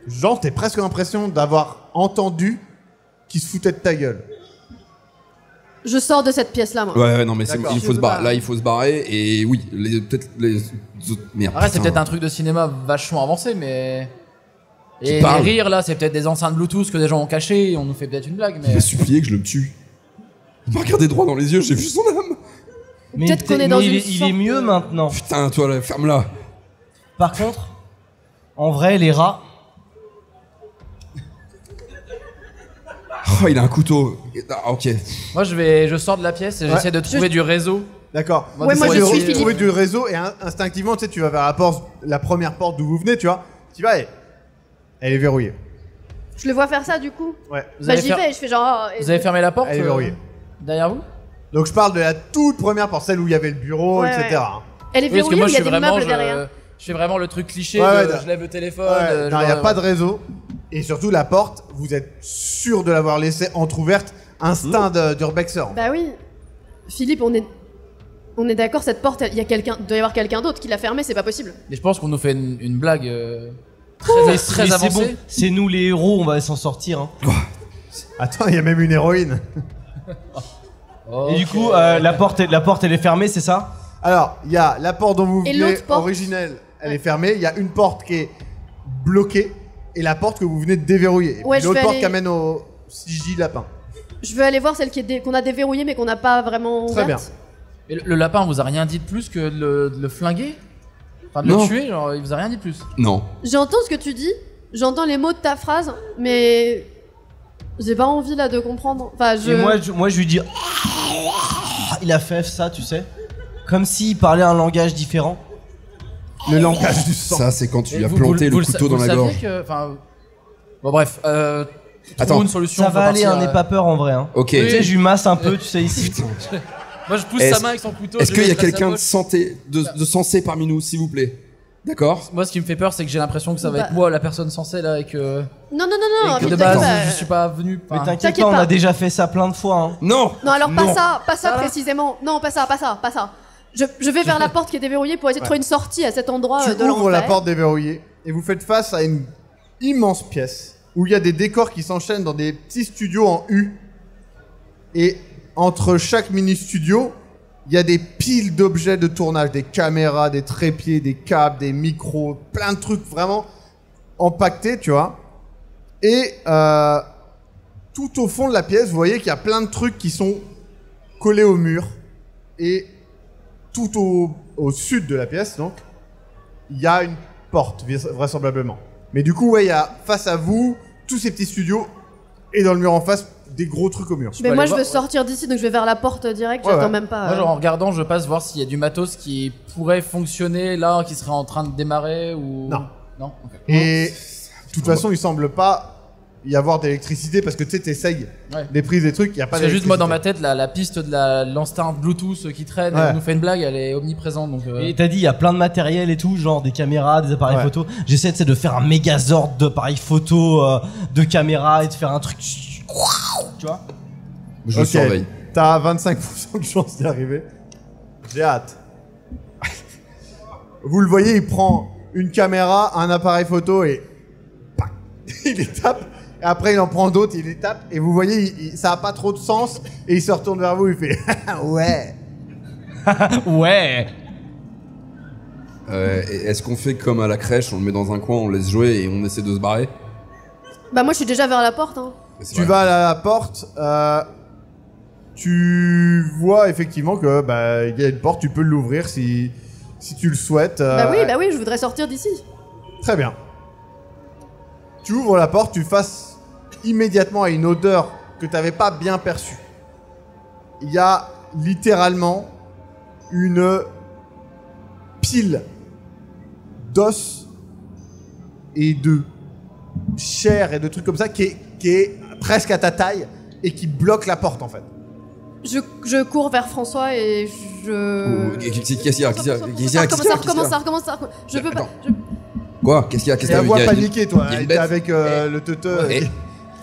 Jean, t'as presque l'impression d'avoir entendu qu'ils se foutaient de ta gueule. Je sors de cette pièce là, moi. Ouais, non, mais c'est- D'accord. il faut Je se veux barrer. pas. Là, il faut se barrer. Et oui, peut-être les autres. Merde. Après, c'est putain. peut-être un truc de cinéma vachement avancé, mais. Et les parle. rires là, c'est peut-être des enceintes Bluetooth que des gens ont cachées et on nous fait peut-être une blague, Il mais. m'a supplié que je le tue. Il m'a regardé droit dans les yeux, j'ai vu son âme. Mais Peut-être qu'on est mais dans il une est, il sorte est mieux de- maintenant. Putain, toi, là, ferme-la. Par contre, en vrai, les rats, Oh, il a un couteau. Ah, ok. Moi, je sors de la pièce et j'essaie de trouver du réseau. D'accord. Ouais, moi, T'essaies je de suis retrouver Philippe. du réseau et instinctivement tu sais tu vas vers la première porte d'où vous venez, tu vois. Tu vas et elle est verrouillée. Je le vois faire ça du coup. Ouais. Vous Bah avez j'y fer- vais, je fais genre. Vous avez fermé la porte Elle est verrouillée. derrière vous? Donc je parle de la toute première porte, celle où il y avait le bureau, Ouais, etc. Elle est Oui, parce que verrouillée, moi, il je y a suis des vraiment. meubles derrière. Je fais vraiment le truc cliché Ouais, de ouais, je lève le téléphone. Ouais, non, il n'y a pas de réseau. Et surtout, la porte, vous êtes sûr de l'avoir laissée entrouverte. Instinct d'urbexer. Bah oui. Philippe, on est d'accord, cette porte, il doit y avoir quelqu'un d'autre qui l'a fermée, c'est pas possible. Mais je pense qu'on nous fait une blague mais très c'est avancée. bon. C'est nous les héros, on va s'en sortir. Hein. Attends, il y a même une héroïne. Et du coup, la porte elle est fermée, c'est ça? Alors, il y a la porte dont vous Et venez, l'autre porte originelle, elle Ouais. est fermée. Il y a une porte qui est bloquée et la porte que vous venez de déverrouiller. Et Ouais, puis je l'autre vais porte aller- qui amène au CJ Lapin. Je veux aller voir celle qu'on a déverrouillée mais qu'on n'a pas vraiment Très ouverte. Et le lapin vous a rien dit de plus que de le flinguer? Enfin, de Non. le tuer, genre, il vous a rien dit de plus. Non. J'entends ce que tu dis, j'entends les mots de ta phrase, mais j'ai pas envie là de comprendre. Enfin, Et moi je lui dis. Il a fait ça, tu sais. Comme s'il parlait un langage différent. Le langage du sang. Ça, c'est quand tu Et lui as vous- planté vous le couteau dans vous la saviez gorge. que- enfin, bon bref, Attends. trouvons une solution. Ça faut va aller, partir, hein, n'aie pas peur en vrai. Hein. Ok. Tu sais, je lui masse un peu, tu sais, ici. Moi je pousse Est-ce- sa main avec son couteau. Est-ce je qu'il y a laisse sa quelqu'un de poche. de sensé parmi nous, s'il vous plaît? D'accord. Moi ce qui me fait peur c'est que j'ai l'impression que ça va Bah. être moi la personne censée là et que, Non, non, non, et non, que mais de t'inquiète base pas. je suis pas venu. Mais enfin, t'inquiète pas, on pas. a déjà fait ça plein de fois. Hein. Non. Non, alors Non. pas ça précisément. Non, pas ça. Je vais vers la porte qui est déverrouillée pour essayer de trouver une sortie à cet endroit Tu de ouvres la l'enfer. porte déverrouillée et vous faites face à une immense pièce où il y a des décors qui s'enchaînent dans des petits studios en U. Et entre chaque mini-studio, Il y a des piles d'objets de tournage, des caméras, des trépieds, des câbles, des micros, plein de trucs vraiment empaquetés, tu vois. Et tout au fond de la pièce, vous voyez qu'il y a plein de trucs qui sont collés au mur. Et tout au sud de la pièce, donc, il y a une porte, vraisemblablement. Mais du coup, ouais, il y a face à vous tous ces petits studios et dans le mur en face, des gros trucs au mur. Mais moi, je veux sortir d'ici, donc je vais vers la porte direct. J'attends même pas. Moi, genre, en regardant, je passe voir s'il y a du matos qui pourrait fonctionner là, qui serait en train de démarrer ou. Non. Non. Okay. Et de toute façon, il semble pas y avoir d'électricité parce que tu sais, t'essayes des prises, des trucs, il y a pas d'électricité. Juste moi dans ma tête, la piste de l'instinct Bluetooth qui traîne, elle nous fait une blague, elle est omniprésente. Donc, Et t'as dit, il y a plein de matériel et tout, genre des caméras, des appareils photo. J'essaie de faire un mégazord d'appareils photo, de caméras et de faire un truc. Tu vois? Je surveille. T'as 25% de chance d'y arriver. J'ai hâte. Vous le voyez, il prend une caméra, un appareil photo et il les tape. Et après, il en prend d'autres, il les tape. Et vous voyez, ça a pas trop de sens. Et il se retourne vers vous, il fait ouais. Ouais. Est-ce qu'on fait comme à la crèche, on le met dans un coin, on le laisse jouer et on essaie de se barrer? Bah moi, je suis déjà vers la porte. Hein. Tu vas à la porte. Tu vois effectivement que il y a une porte. Tu peux l'ouvrir si tu le souhaites. Bah oui, je voudrais sortir d'ici. Très bien. Tu ouvres la porte, tu fasses immédiatement à une odeur que tu n'avais pas bien perçue. Il y a littéralement une pile d'os et de chair et de trucs comme ça qui est presque à ta taille et qui bloque la porte en fait. Je cours vers François et je... Qu'est-ce qu'il y a? Recommence. Je peux pas... Quoi? Qu'est-ce qu'il y a? Tu la vois paniquer, toi. Elle était avec le teuteux.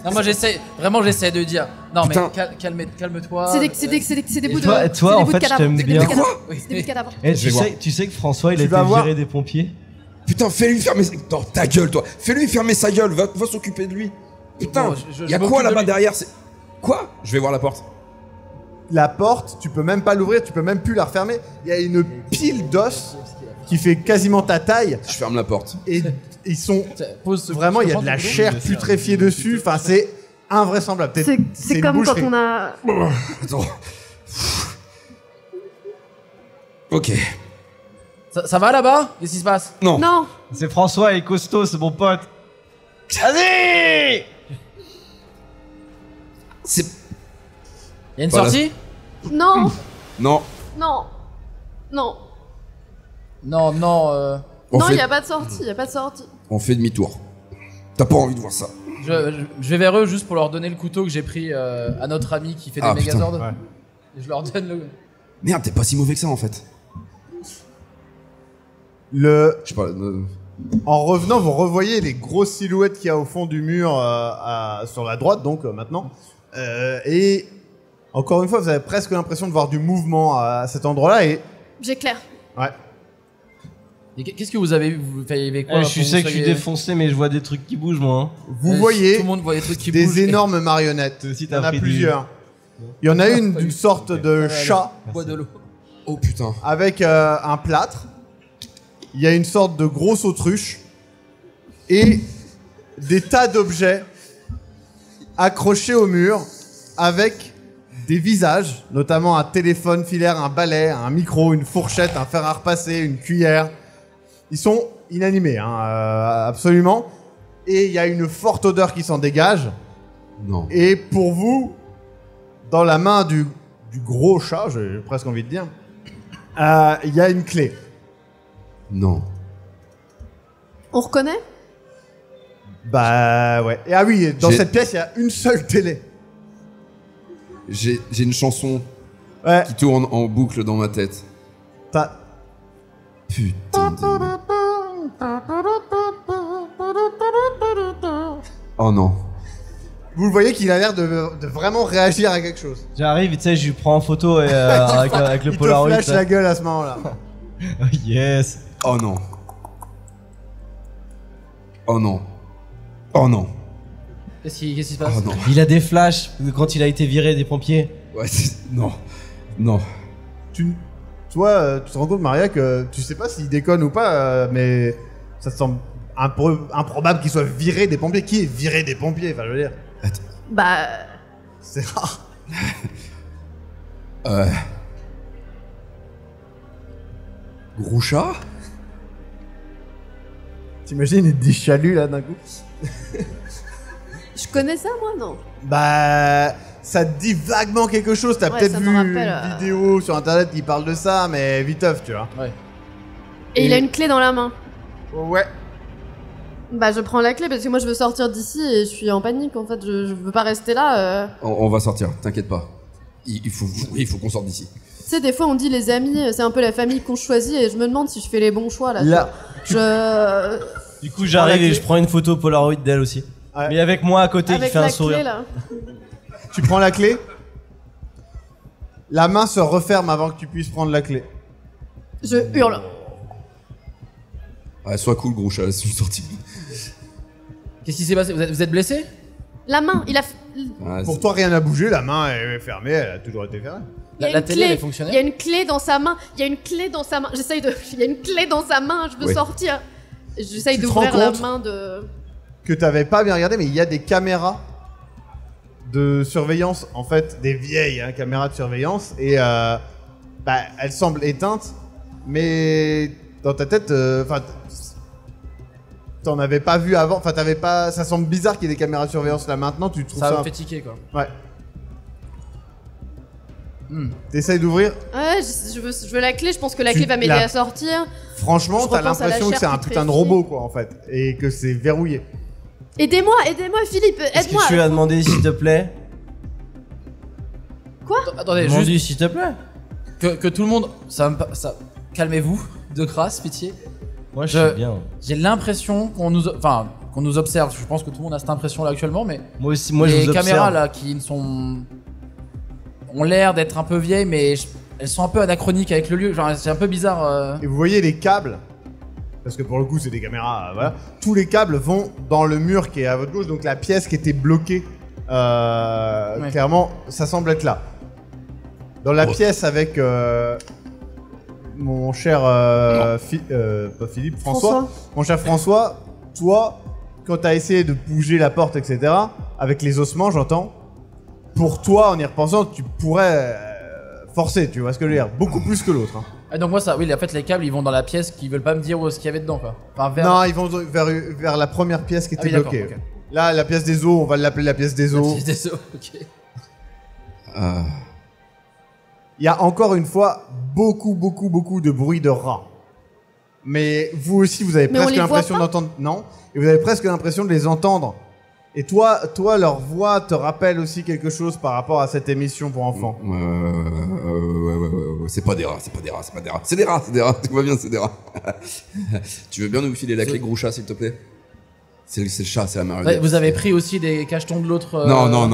Non, moi j'essaie de dire. Non, mais calme-toi. C'est des bouts de. Toi, en fait, je t'aime bien. C'est des bouts de cadavres. Et tu sais que François, il a été viré des pompiers. Putain, fais-lui fermer. Non, ta gueule, toi. Fais-lui fermer sa gueule. Va s'occuper de lui. Putain, y a quoi là-bas derrière? Quoi? Je vais voir la porte. La porte, tu peux même pas l'ouvrir, tu peux même plus la refermer. Il y a une pile d'os qui fait quasiment ta taille. Je ferme la porte. Et ils sont vraiment, il y a de la chair putréfiée dessus. Enfin, c'est invraisemblable. C'est comme quand on a. Attends. Ok. Ça va là-bas? Qu'est-ce qui se passe? Non. C'est François, il est costaud, c'est mon pote. Vas-y! C'est. Y'a une sortie? Non. Non. Non, il y a pas de sortie, On fait demi-tour. T'as pas envie de voir ça. Je vais vers eux juste pour leur donner le couteau que j'ai pris à notre ami qui fait des mégazords. Ouais. Et je leur donne le... Merde, t'es pas si mauvais que ça en fait. Je sais pas. En revenant, vous revoyez les grosses silhouettes qu'il y a au fond du mur sur la droite, donc maintenant. Et encore une fois, vous avez presque l'impression de voir du mouvement à cet endroit-là. Et J'éclaire. ouais. Et qu'est-ce que vous avez vu? Vous avez quoi? Je sais que je suis défoncé, mais je vois des trucs qui bougent, moi. Vous voyez tout le monde voit des trucs qui des bougent. énormes marionnettes. Il y en a plusieurs. Il y en a une d'une sorte de chat Bois de l'eau. Oh putain. avec un plâtre. Il y a une sorte de grosse autruche et des tas d'objets accrochés au mur avec des visages, notamment un téléphone filaire, un balai, un micro, une fourchette, un fer à repasser, une cuillère. Ils sont inanimés, absolument. Et il y a une forte odeur qui s'en dégage. Non. Et pour vous, dans la main du gros chat, j'ai presque envie de dire, il y a une clé. Non. On reconnaît? Bah ouais. Et ah oui, dans cette pièce, il y a une seule télé. J'ai une chanson Ouais. qui tourne en boucle dans ma tête. T'as... Putain de... Oh non. Vous le voyez qu'il a l'air de vraiment réagir à quelque chose. J'arrive, tu sais, je lui prends en photo et, avec le Il te Polaroid. flash la gueule à ce moment-là. Yes. Oh non. Oh non. Oh non. Qu'est-ce qui se passe? Oh non. Il a des flashs quand il a été viré des pompiers. Ouais, non. Non. Toi, tu te rends compte, Maria, que tu sais pas s'il déconne ou pas, mais ça te semble improbable qu'il soit viré des pompiers. Qui est viré des pompiers? Enfin, je veux dire. Bah. C'est rare. Groucha? T'imagines, il te dit chalut là d'un coup? Je connais ça, moi, non? Bah. Ça te dit vaguement quelque chose. T'as Ouais, peut-être ça vu me une rappelle, vidéo sur internet qui parle de ça, mais viteuf, tu vois. Ouais. Et il a une clé dans la main. Ouais. Bah, je prends la clé parce que moi, je veux sortir d'ici et je suis en panique, en fait. Je veux pas rester là. On va sortir, t'inquiète pas. Il faut qu'on sorte d'ici. Tu sais, des fois, on dit les amis, c'est un peu la famille qu'on choisit et je me demande si je fais les bons choix, là. Là. Du coup, j'arrive et je prends une photo Polaroid d'elle aussi. Ouais. Mais avec moi à côté Avec qui fait la un sourire. clé, là. Tu prends la clé. La main se referme avant que tu puisses prendre la clé. Je hurle. Ouais, sois cool, Groucha, laisse-nous sortir. Qu'est-ce qui s'est passé? Vous êtes blessé? La main, il a. Ouais, Pour toi, rien n'a bougé. La main est fermée. Elle a toujours été fermée. Il y a La une télé, clé. elle fonctionnait? Il y a une clé dans sa main. Il y a une clé dans sa main. J'essaye de. Il y a une clé dans sa main. Je veux Oui. sortir. J'essaye Tu te d'ouvrir rends la compte main de. Que t'avais pas bien regardé, mais il y a des caméras de surveillance, en fait, des vieilles caméras de surveillance, et bah, elles semblent éteintes, mais dans ta tête, enfin, t'en avais pas vu avant, enfin, t'avais pas, ça semble bizarre qu'il y ait des caméras de surveillance là maintenant, tu trouves Ça ça, me fait tiquer, quoi. ouais. T'essayes d'ouvrir, Ouais, je veux la clé. Je pense que la Tu clé va m'aider la- à sortir. franchement, Je t'as repense à la l'impression que chair c'est un qui putain de trépigne. robot, quoi, en fait, et que c'est verrouillé. Aidez-moi, Philippe. Est-ce Aide-moi. que tu lui as demandé s'il te plaît? Attendez, Demande-lui juste s'il te plaît. que tout le monde. Calmez-vous, de grâce, pitié. Moi je suis bien. J'ai l'impression qu'on nous observe. Je pense que tout le monde a cette impression là actuellement, mais Moi aussi, moi je les vous caméras observe. là ont l'air d'être un peu vieilles, mais elles sont un peu anachroniques avec le lieu. Genre, c'est un peu bizarre. Et vous voyez les câbles, parce que pour le coup c'est des caméras, voilà. Tous les câbles vont dans le mur qui est à votre gauche, donc la pièce qui était bloquée, clairement, ça semble être là. Dans la pièce avec mon cher pas Philippe, François. Mon cher François, toi, quand t'as essayé de bouger la porte, etc., avec les ossements, j'entends, pour toi, en y repensant, tu pourrais forcer, tu vois ce que je veux dire, beaucoup plus que l'autre. Hein. Ah, donc moi ça, oui, en fait les câbles ils vont dans la pièce qui veulent pas me dire où ce qu'il y avait dedans, quoi. Enfin, vers. Non, ils vont vers la première pièce qui Ah était oui, d'accord, bloquée. ok. Là, la pièce des eaux, on va l'appeler la pièce des eaux. Désolé, ok. Il y a encore une fois beaucoup de bruit de rats. Mais vous aussi, vous avez Mais on presque les voit l'impression pas d'entendre. Non. Et vous avez presque l'impression de les entendre. Et toi, leur voix te rappelle aussi quelque chose par rapport à cette émission pour enfants. Ouais. C'est pas des rats. C'est des rats. Tout va bien, c'est des rats. Tu veux bien nous filer la clé Groucha, s'il te plaît? C'est le chat, c'est la marionnette. Ouais, vous avez pris aussi des cachetons de l'autre. Non, non.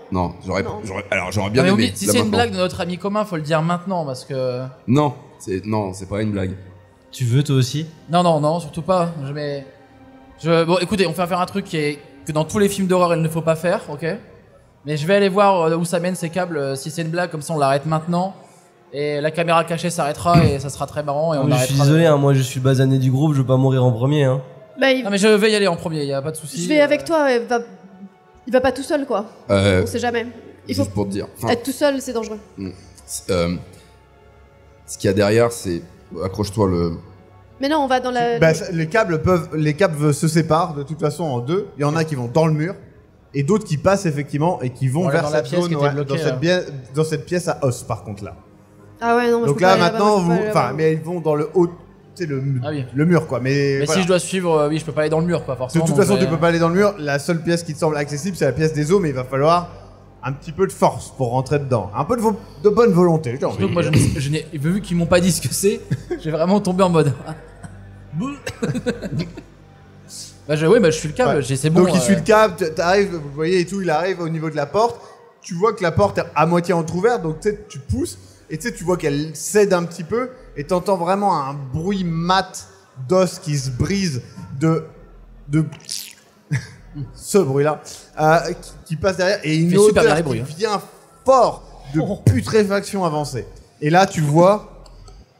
Non. J'aurais Non. bien mais aimé. si là, c'est une maintenant. blague de notre ami commun, faut le dire maintenant parce que. Non, c'est pas une blague. Tu veux toi aussi? Non, surtout pas. Bon, écoutez, on va faire un truc que dans tous les films d'horreur il ne faut pas faire, ok? Mais je vais aller voir où ça mène ces câbles. Si c'est une blague, comme ça on l'arrête maintenant. Et la caméra cachée s'arrêtera et ça sera très marrant. Et on Je suis arrêtera. désolé, hein, moi je suis le basané du groupe, je veux pas mourir en premier. Hein. Bah, Non, mais je vais y aller en premier, y a pas de souci. je vais avec toi. Il va pas tout seul, quoi. On sait jamais. Il faut Juste pour te dire. être tout seul, c'est dangereux. Ce qu'il y a derrière, c'est accroche-toi le. Mais non, on va dans la. Bah, les câbles se séparent de toute façon en deux. Il y en a qui vont dans le mur et d'autres qui passent effectivement et qui vont On est vers dans la cette pièce zone, qui était bloquée, dans cette pièce à os par contre là. Ah ouais, non, moi, Donc je peux là pas aller maintenant, là-bas, moi, je peux pas aller là-bas. mais ils vont dans le haut, tu sais Ah oui. le mur quoi. Mais Mais voilà. si je dois suivre, oui, je peux pas aller dans le mur, quoi, De forcément. toute donc façon, je vais- tu peux pas aller dans le mur. La seule pièce qui te semble accessible, c'est la pièce des eaux, mais il va falloir un petit peu de force pour rentrer dedans. Un peu de bonne volonté. J'ai envie Surtout que de moi, dire. je n'ai vu qu'ils m'ont pas dit ce que c'est, j'ai vraiment tombé en mode. Oui, je suis le câble, Ouais. c'est bon. Donc il suit le câble, t'arrives, vous voyez et tout, il arrive au niveau de la porte. Tu vois que la porte est à moitié entrouverte, donc tu pousses et tu vois qu'elle cède un petit peu et t'entends vraiment un bruit mat d'os qui se brise de ce bruit-là qui passe derrière et une Fait super bien odeur les qui bruits, hein. vient fort de putréfaction avancée. Et là, tu vois,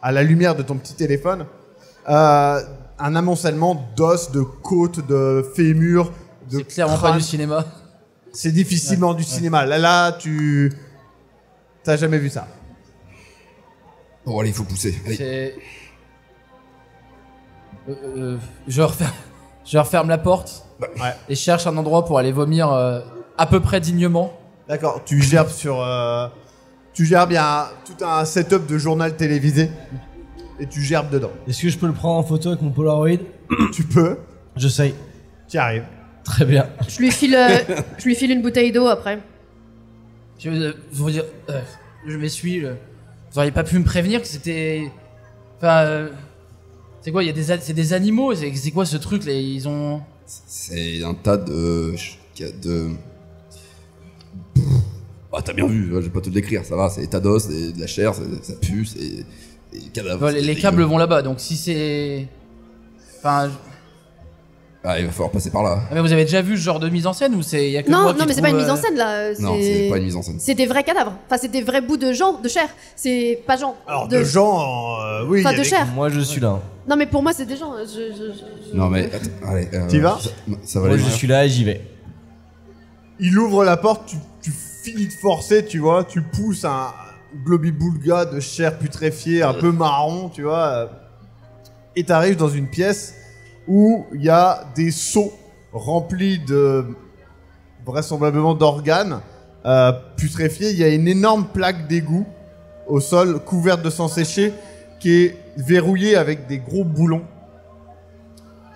à la lumière de ton petit téléphone, un amoncellement d'os, de côtes, de fémurs, de C'est clairement crânes. pas du cinéma. C'est difficilement du cinéma. Là, tu... T'as jamais vu ça. Bon, allez, il faut pousser. Allez. C'est. Je referme la porte Ouais. et cherche un endroit pour aller vomir à peu près dignement. D'accord, tu gerbes sur... tu gerbes, il y a tout un setup de journal télévisé. Et tu gerbes dedans. Est-ce que je peux le prendre en photo avec mon Polaroid? Tu peux, J'essaye. tu y arrives. Très bien. Je lui file une bouteille d'eau après. Je veux dire, je m'essuie. Vous auriez pas pu me prévenir que c'était. Enfin. C'est quoi, c'est des animaux, c'est quoi ce truc là? Ils ont. C'est un tas de... Ah, t'as bien vu, je vais pas te le décrire, ça va, c'est des tas d'os, de la chair, ça pue, c'est des cadavres. Les câbles vont là-bas, donc si c'est. Enfin. Ah, il va falloir passer par là. Mais vous avez déjà vu ce genre de mise en scène ou c'est y a que moi Non, qui non, mais c'est pas une trouve, mise en scène là. Non, c'est pas une mise en scène. C'est des vrais cadavres. Enfin, c'est des vrais bouts de chair. C'est pas gens. Alors, de gens, oui. Enfin, il y a de des- chair. Moi, je suis là. Non, mais pour moi, c'est des gens. Non, mais attends, allez. T'y vas Ça va Moi, aller. je suis là et j'y vais. Il ouvre la porte, tu finis de forcer, tu vois, tu pousses un globi-boulga de chair putréfiée, un peu marron, tu vois, et t'arrives dans une pièce où il y a des seaux remplis de vraisemblablement d'organes putréfiés. Il y a une énorme plaque d'égout au sol couverte de sang séché qui est verrouillée avec des gros boulons.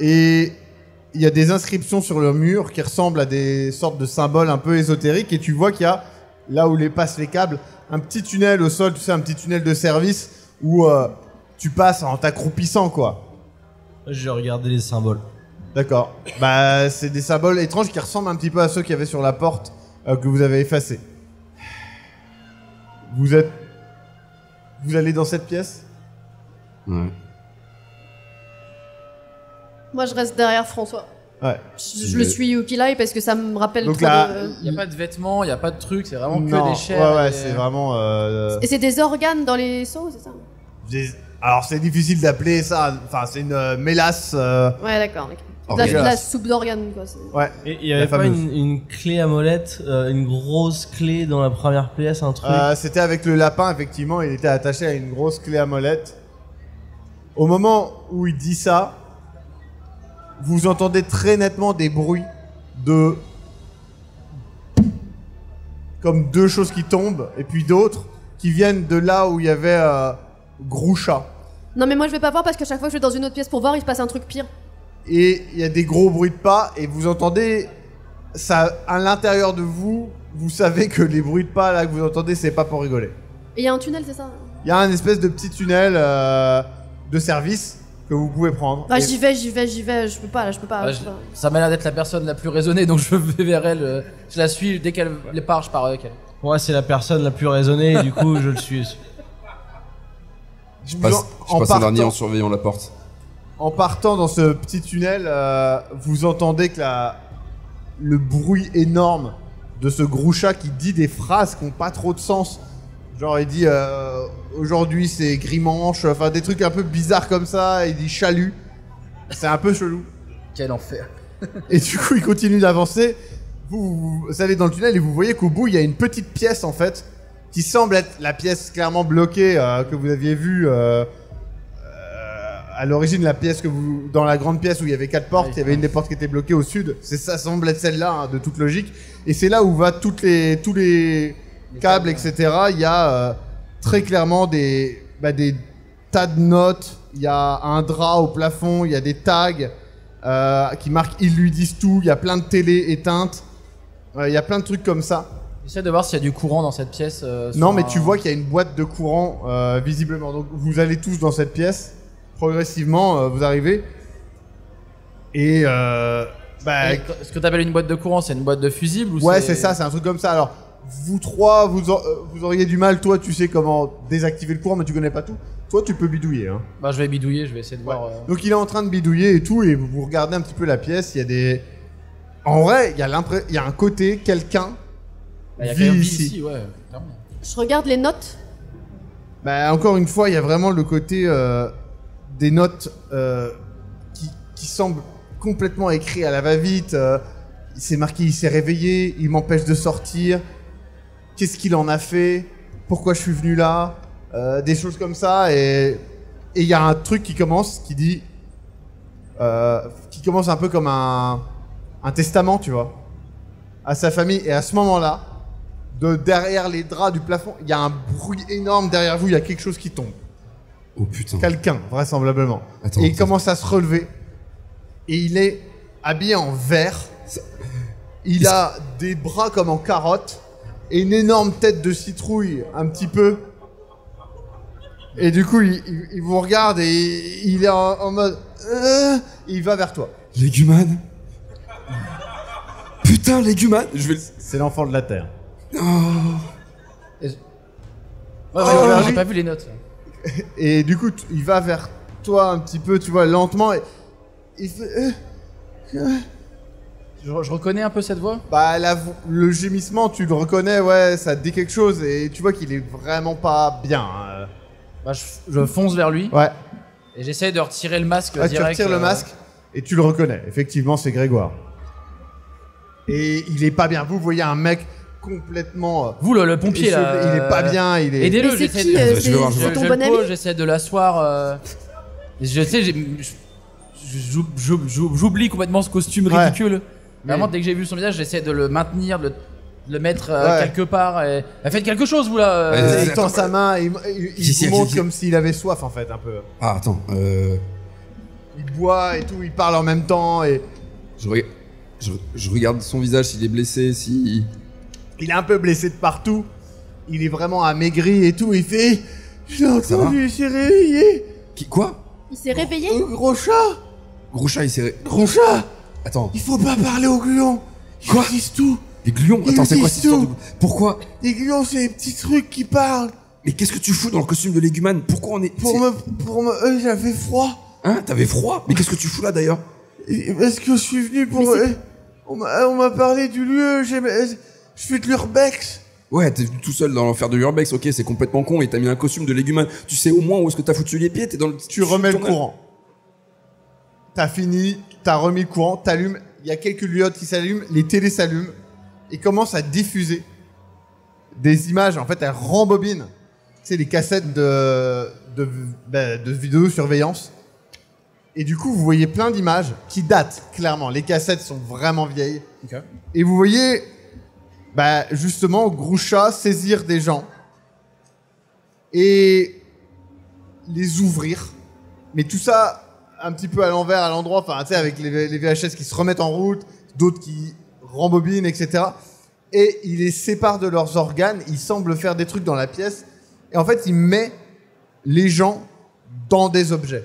Et il y a des inscriptions sur le mur qui ressemblent à des sortes de symboles un peu ésotériques, et tu vois qu'il y a, là où passent les câbles, un petit tunnel au sol, tu sais, un petit tunnel de service où tu passes en t'accroupissant, quoi. Je regardais les symboles. D'accord. Bah, c'est des symboles étranges qui ressemblent un petit peu à ceux qu'il y avait sur la porte que vous avez effacés. Vous allez dans cette pièce? Ouais. Moi, je reste derrière François. Ouais. Je le suis où qu'il aille parce que ça me rappelle Donc trop là, de... Y a pas de vêtements, y a pas de trucs, c'est vraiment Non. que des chairs. Ouais, et- c'est vraiment... Et c'est des organes dans les seaux, c'est ça? Alors, c'est difficile d'appeler ça... Enfin, c'est une mélasse... Ouais, d'accord. Oh, De la dégueulasse. soupe d'organes, quoi. Ouais. Et il y avait La pas fameuse. une clé à molette, une grosse clé dans la première pièce, un truc. C'était avec le lapin, effectivement, il était attaché à une grosse clé à molette. Au moment où il dit ça, vous entendez très nettement des bruits de... comme deux choses qui tombent, et puis d'autres qui viennent de là où il y avait Groucha. Non, mais moi, je vais pas voir parce qu'à chaque fois que je vais dans une autre pièce pour voir, il se passe un truc pire. Et il y a des gros bruits de pas, et vous entendez ça à l'intérieur de vous. Vous savez que les bruits de pas là que vous entendez, c'est pas pour rigoler. Et il y a un tunnel, c'est ça? Il y a un espèce de petit tunnel de service que vous pouvez prendre. Ah, Et- j'y vais, je peux pas, là, je peux pas. Ouais, je peux pas. ça m'a l'air d'être la personne la plus raisonnée, donc je vais vers elle. Je la suis dès qu'elle part, je pars avec elle. Moi, c'est la personne la plus raisonnée et du coup, je le suis. Je Vous passe en un partant- dernier en surveillant la porte. En partant dans ce petit tunnel, vous entendez que le bruit énorme de ce Groucha qui dit des phrases qui n'ont pas trop de sens. Genre, il dit aujourd'hui c'est Grimanche, enfin des trucs un peu bizarres comme ça. Il dit chalut. C'est un peu chelou. Quel enfer. Et du coup, il continue d'avancer. Vous allez dans le tunnel et vous voyez qu'au bout, il y a une petite pièce en fait qui semble être la pièce clairement bloquée que vous aviez vue. À l'origine, la pièce dans la grande pièce où il y avait 4 portes, il y avait une des portes qui était bloquée au sud. Ça semble être celle-là, hein, de toute logique. Et c'est là où va tous les câbles, etc. Il y a très clairement des tas de notes. Il y a un drap au plafond. Il y a des tags qui marquent « Ils lui disent tout ». Il y a plein de télés éteintes. Il y a plein de trucs comme ça. J'essaie de voir s'il y a du courant dans cette pièce. Non, mais tu vois qu'il y a une boîte de courant, visiblement. Donc, vous allez tous dans cette pièce. Progressivement, vous arrivez. Et ce que t'appelles une boîte de courant, c'est une boîte de fusible ou ouais, c'est ça, c'est un truc comme ça. Alors, vous trois, vous auriez du mal. Toi, tu sais comment désactiver le courant, mais tu connais pas tout. Toi, tu peux bidouiller. Hein. Bah, je vais bidouiller, je vais essayer de voir. Donc, il est en train de bidouiller et tout, et vous regardez un petit peu la pièce. Il y a des... En vrai, il y a un côté, quelqu'un Bah, y a vit quand même ici. ici, ouais, clairement. Je regarde les notes. Bah, encore une fois, il y a vraiment le côté des notes qui semblent complètement écrites à la va-vite. Il s'est marqué, il s'est réveillé, il m'empêche de sortir. Qu'est-ce qu'il en a fait? Pourquoi je suis venu là? Des choses comme ça. Et il y a un truc qui commence, qui dit... qui commence un peu comme un testament, tu vois, à sa famille. Et à ce moment-là, de derrière les draps du plafond, il y a un bruit énorme derrière vous, il y a quelque chose qui tombe. Oh putain. Quelqu'un, vraisemblablement. Attends, et il commence à se relever. Et il est habillé en vert. Il a des bras comme en carotte. Et une énorme tête de citrouille, un petit peu. Et du coup, il vous regarde et il est en mode... il va vers toi. Légumane. Putain, Légumane. C'est l'enfant de la Terre. Ouais, j'ai pas vu les notes. Et du coup, il va vers toi un petit peu, tu vois, lentement. Et il fait... Je reconnais un peu cette voix. Bah, le gémissement, tu le reconnais, ouais, ça te dit quelque chose. Et tu vois qu'il est vraiment pas bien. Bah, je fonce vers lui. Ouais. Et j'essaie de retirer le masque Tu direct. retires le masque et tu le reconnais. Effectivement, c'est Grégoire. Et il est pas bien. Vous voyez un mec complètement... Vous, le pompier, là. Il est pas bien, il est... Aidez-le, Mais c'est j'essaie qui, de... c'est Je ton le bon ami? pose, j'essaie de l'asseoir. Je sais, j'oublie complètement ce costume Ouais. ridicule. Mais- Vraiment, dès que j'ai vu son visage, j'essaie de le maintenir, de le mettre Ouais. quelque part. Et... Faites quelque chose, vous, là. Ouais, Il tend sa main et il Si, vous montre si. comme s'il avait soif, en fait, un peu. Ah, attends. Il boit et tout, il parle en même temps et... Je regarde son visage, s'il est blessé, si... Il est un peu blessé de partout. Il est vraiment amaigri et tout. Il fait... J'ai entendu, il s'est réveillé. Quoi? Il s'est réveillé? Gros chat. Gros chat, il s'est... Gros chat. Attends. Il faut pas parler aux gluons. Ils Quoi disent tout. Les gluons? Ils Attends, c'est quoi disent cette histoire de... tout. Pourquoi? Les gluons, c'est les petits trucs qui parlent. Mais qu'est-ce que tu fous dans le costume de Légumane? Pourquoi on est... J'avais froid. Hein? T'avais froid? Mais qu'est-ce que tu fous là, d'ailleurs? Est-ce que je suis venu pour... On m'a parlé du lieu, je fais de l'urbex. Ouais, t'es tout seul dans l'enfer de l'urbex, ok, c'est complètement con, et t'as mis un costume de Légumane. Tu sais au moins où est-ce que t'as foutu les pieds? T'es dans le... Tu remets le courant. T'as fini, t'as remis le courant, t'allumes, il y a quelques liottes qui s'allument, les télés s'allument, et commencent à diffuser des images. En fait, elles rembobinent, tu sais, les cassettes de vidéosurveillance. Et du coup, vous voyez plein d'images qui datent, clairement. Les cassettes sont vraiment vieilles. Ok. Et vous voyez, justement, Groucha saisir des gens et les ouvrir. Mais tout ça, un petit peu à l'envers, à l'endroit, enfin, tu sais, avec les VHS qui se remettent en route, d'autres qui rembobinent, etc. Et il les sépare de leurs organes. Il semble faire des trucs dans la pièce. Et en fait, il met les gens dans des objets.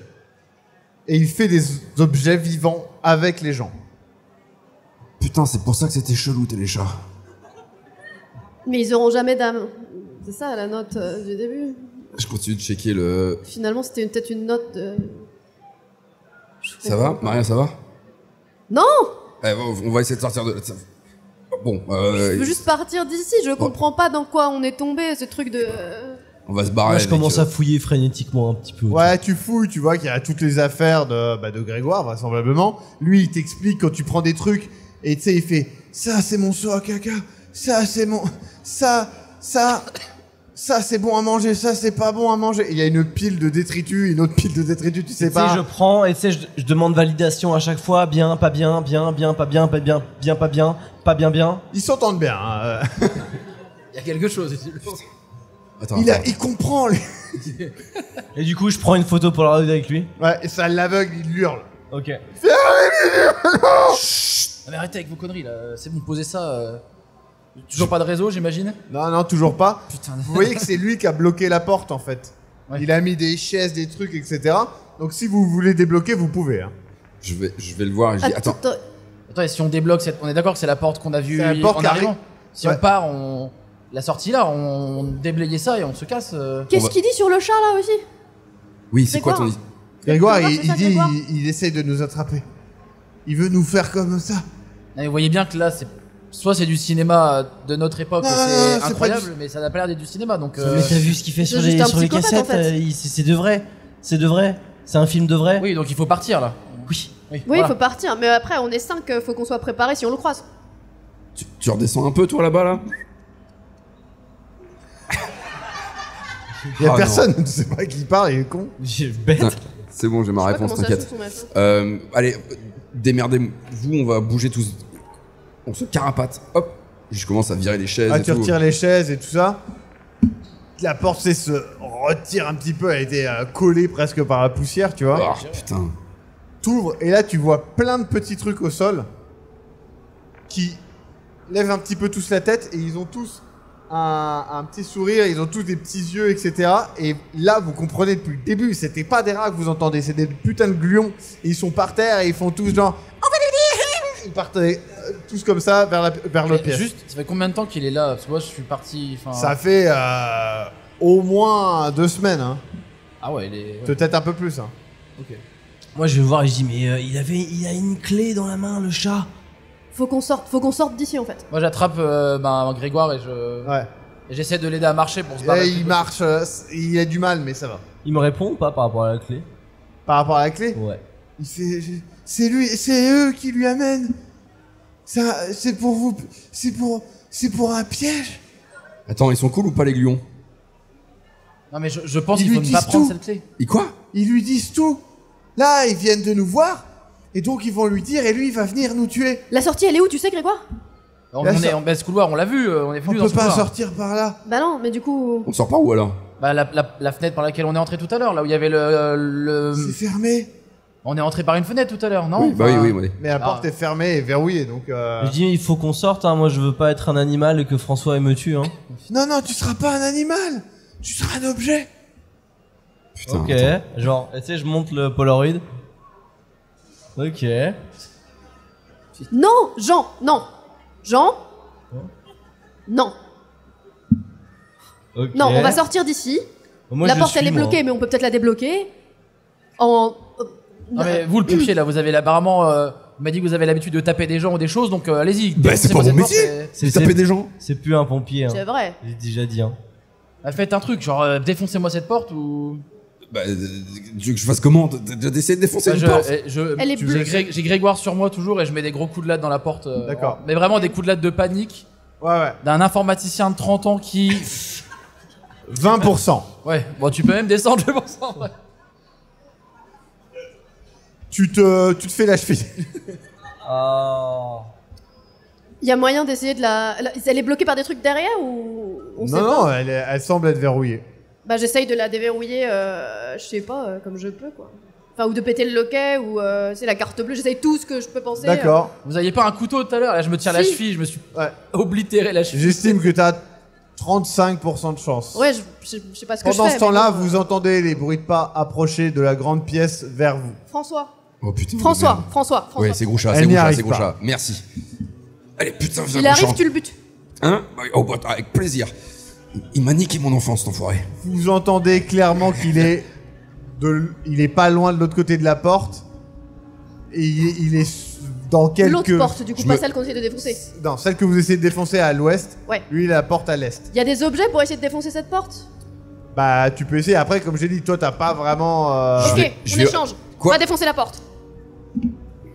Et il fait des objets vivants avec les gens. Putain, c'est pour ça que c'était chelou, Téléchat. Mais ils auront jamais d'âme. C'est ça la note du début. Je continue de checker le... Finalement, c'était peut-être une note de... Ça va? Maria, ça va? Non! On va essayer de sortir de... Bon, Je veux juste partir d'ici. Je comprends pas dans quoi on est tombé, ce truc de... on va se barrer. Moi, je avec, commence à fouiller frénétiquement un petit peu. Ouais, tu fouilles, tu vois qu'il y a toutes les affaires de Grégoire, vraisemblablement. Lui, il t'explique quand tu prends des trucs, et tu sais, il fait « Ça, c'est mon seau à caca. Ça, c'est mon... Ça, c'est bon à manger. Ça, c'est pas bon à manger. » Et il y a une pile de détritus, une autre pile de détritus, tu sais Tu sais, je pas. prends et tu sais, je demande validation à chaque fois. Bien, pas bien, bien, bien, pas bien, pas bien, bien, pas bien, pas bien, bien. Ils s'entendent bien. Hein. Il y a quelque chose ici. Attends, Il comprend. Lui. Et du coup, je prends une photo pour la regarder avec lui. Ouais, et ça l'aveugle, il hurle. Ok. Ah, mais arrêtez avec vos conneries, là. C'est bon, posez ça. Toujours pas de réseau, j'imagine? Non, toujours pas. Putain. Vous voyez que c'est lui qui a bloqué la porte, en fait. Ouais. Il a mis des chaises, des trucs, etc. Donc si vous voulez débloquer, vous pouvez. Hein. je vais le voir et je dis... Attends, Attends, et si on débloque cette... On est d'accord que c'est la porte qu'on a vue C'est la porte en qui arrivant. arrive. Si Ouais. on part, la sortie là, on déblayait ça et on se casse. Qu'est-ce qu'il dit sur le chat, là, aussi? oui, c'est quoi ton... Grégoire. Grégoire, Grégoire, il c'est ça, dit, Grégoire il essaye de nous attraper. Il veut nous faire comme ça. Non, mais vous voyez bien que là, c'est soit c'est du cinéma de notre époque, Non, et non, c'est c'est incroyable, mais ça n'a pas l'air d'être du cinéma, donc. Mais t'as vu ce qu'il fait sur C'est juste un les psychopathe, cassettes en fait. c'est de vrai. C'est de vrai. C'est un film de vrai. Oui, donc il faut partir là. Oui. Oui, voilà. il faut partir, mais après, on est 5, faut qu'on soit préparé si on le croise. Tu redescends un peu, toi, là-bas, là Il y a Ah, personne, tu sais pas qui parle, il est con. J'ai bête. Putain, c'est bon, j'ai ma Je sais pas réponse, comment ça t'inquiète. joue son machin. Allez, démerdez-vous, on va bouger tous. On se carapate, hop. Je commence à virer les chaises Ah, et tu tout. retires les chaises et tout ça. La porte, c'est se retire un petit peu, elle a été collée presque par la poussière, tu vois. Ah, putain. T'ouvres et là tu vois plein de petits trucs au sol qui lèvent un petit peu tous la tête et ils ont tous un petit sourire, ils ont tous des petits yeux, etc. Et là vous comprenez depuis le début, c'était pas des rats que vous entendez, c'est des putains de gluons. Et ils sont par terre et ils font tous genre... Ils partent tous comme ça vers le pièce. Juste, ça fait combien de temps qu'il est là? Parce que moi je suis parti. Ça fait au moins 2 semaines, hein. Ah ouais, il est. Ouais. Peut-être un peu plus. Hein. Ok. Moi je vais voir et je dis mais il a une clé dans la main le chat. Faut qu'on sorte d'ici en fait. Moi j'attrape Grégoire et je. Ouais. Et j'essaie de l'aider à marcher pour se Et barrer. il marche, il a du mal, mais ça va. Il me répond ou pas par rapport à la clé? Par rapport à la clé, Ouais. il fait, c'est lui, c'est eux qui lui amènent. Ça, c'est pour vous, c'est pour un piège. Attends, ils sont cool ou pas, les gluons? Non mais je pense Ils qu'il faut lui ne pas disent prendre tout. cette clé. Et quoi? Ils lui disent tout. Là, ils viennent de nous voir, et donc ils vont lui dire, et lui, il va venir nous tuer. La sortie, elle est où, tu sais, Grégoire? On Là, est ça- en ce couloir, on l'a vu, on est On venu dans peut ce pas couloir. sortir par là. Bah non, mais du coup... On sort par où, alors? Bah la fenêtre par laquelle on est entré tout à l'heure, là où il y avait le. C'est fermé. On est entré par une fenêtre tout à l'heure, non? Oui, bah Enfin, oui. Mais la porte est fermée et verrouillée, donc. Je dis il faut qu'on sorte, hein. Moi je veux pas être un animal et que François me tue, hein. Non, non, tu seras pas un animal. Tu seras un objet. Putain. Ok, attends. genre, tu sais, je monte le Polaroid. Ok. Non, Jean, non. Jean? Non. Ok. Non, on va sortir d'ici. Moi, La je porte, suis, elle est moi. bloquée, mais on peut peut-être la débloquer. En... Non mais vous le pompier là, vous avez apparemment. On m'a dit que vous avez l'habitude de taper des gens ou des choses, donc allez-y. Bah, c'est pas défoncez-moi mon cette porte métier. et- C'est taper des gens. C'est plus un pompier, hein. C'est vrai. J'ai déjà dit, hein. Bah, faites un truc, genre défoncez-moi cette porte ou. Bah, tu veux que je fasse comment? T'as déjà essayé de défoncer Bah, une porte? Elle est bleue. J'ai Grégoire sur moi toujours et je mets des gros coups de latte dans la porte. D'accord. Mais vraiment des coups de latte de panique Ouais. d'un informaticien de 30 ans qui. 20%. Ouais, bon tu peux même descendre, je pense. En vrai. Tu te fais la cheville. Ah. Il y a moyen d'essayer de Elle est bloquée par des trucs derrière ou... On sait Non, pas. non, elle semble être verrouillée. Bah j'essaye de la déverrouiller, je sais pas, comme je peux quoi. Enfin, ou de péter le loquet, ou c'est la carte bleue, j'essaye tout ce que je peux penser. D'accord. Vous aviez pas un couteau tout à l'heure? Là je me tire la Si. cheville, je me suis Ouais. oblitéré la cheville. J'estime que t'as 35% de chance. Ouais, je sais pas ce que Pendant je fais. ce temps-là, mais bon, vous entendez les bruits de pas approcher de la grande pièce vers vous. François. Oh putain. François, merde. François. Ouais, c'est Groucha, Elle c'est n'y Groucha, arrive c'est pas. Groucha. Merci. Allez, putain, viens, Il arrive, Groucha. tu le butes. Hein? Oh, bah, avec plaisir. Il m'a niqué mon enfance, cet enfoiré. Vous entendez clairement qu'il est il est pas loin de l'autre côté de la porte. Et il est dans quelques... L'autre porte, du coup, je pas me- celle qu'on essaie de défoncer. Non, celle que vous essayez de défoncer à l'ouest. Ouais. Lui, il a la porte à l'est. Il y a des objets pour essayer de défoncer cette porte? Bah, tu peux essayer. Après, comme j'ai dit, toi, t'as pas vraiment... Ok, je on vais- échange. Quoi On va défoncer la porte.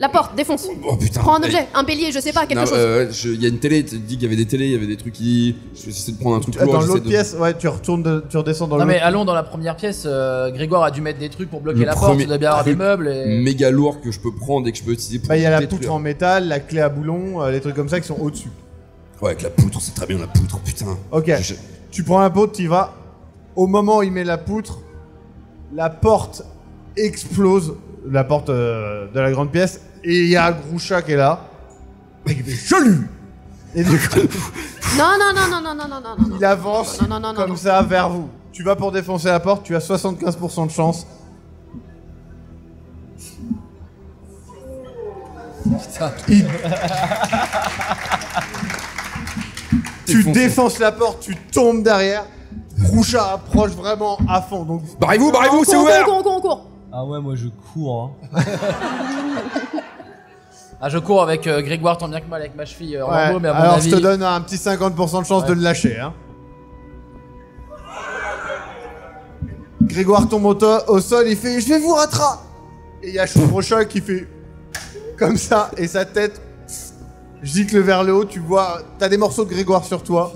La porte, défonce. Oh putain. Prends un objet, un bélier, je sais pas, quelque Non, chose. il y a une télé, tu dis qu'il y avait des télés, il y avait des trucs qui. Je vais essayer de prendre un truc Dans lourd, j'essaie l'autre de- pièce, ouais, tu redescends dans Non l'autre. mais allons dans la première pièce, Grégoire a dû mettre des trucs pour bloquer Le la porte, premier il doit bien avoir des truc meubles et... méga lourd que je peux prendre et que je peux utiliser pour. Bah, il y a la détruire. poutre en métal, la clé à boulon, les trucs comme ça qui sont au-dessus. Ouais, avec la poutre, c'est très bien la poutre, putain. Ok. Je- Tu prends la poutre, tu y vas. Au moment où il met la poutre, la porte explose, la porte de la grande pièce, et il y a Groucha qui est là. Et il fait Salut. Et du coup, Non, non, non, non, non, non, non, non, non. il avance Non, non, non, non, comme non. ça vers vous. Tu vas pour défoncer la porte, tu as 75% de chance. Il- Tu Défoncé. défonces la porte, tu tombes derrière. Groucha approche vraiment à fond. Donc Barrez-vous, c'est On ouvert! court, on court, on court. Ah ouais, moi je cours, hein. Ah, je cours avec Grégoire tant bien que mal avec ma cheville en Ouais. lambeaux, mais à mon Alors avis... je te donne un petit 50% de chance de le lâcher. Hein. Grégoire tombe au sol, il fait « Je vais vous rattraper !» Et il y a Chevrocha qui fait comme ça, et sa tête gicle vers le haut, tu vois, t'as des morceaux de Grégoire sur toi.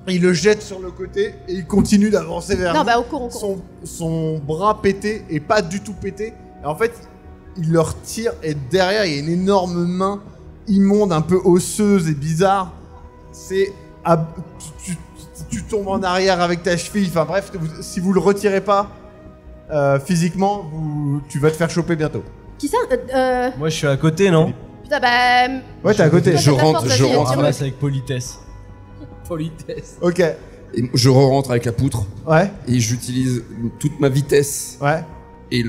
Il le jette sur le côté et il continue d'avancer vers Non, vous. bah, on court. Son bras pété et pas du tout pété. Et en fait, il le retire et derrière, il y a une énorme main immonde, un peu osseuse et bizarre. C'est... Tu tombes en arrière avec ta cheville. Enfin bref, si vous le retirez pas physiquement, tu vas te faire choper bientôt. Qui ça Moi, je suis à côté, non? Putain, bah... Ouais, t'es à côté. Je rentre, On ramasse avec politesse. Politesse. Ok. Et je re-rentre avec la poutre Ouais, et j'utilise toute ma vitesse ouais, et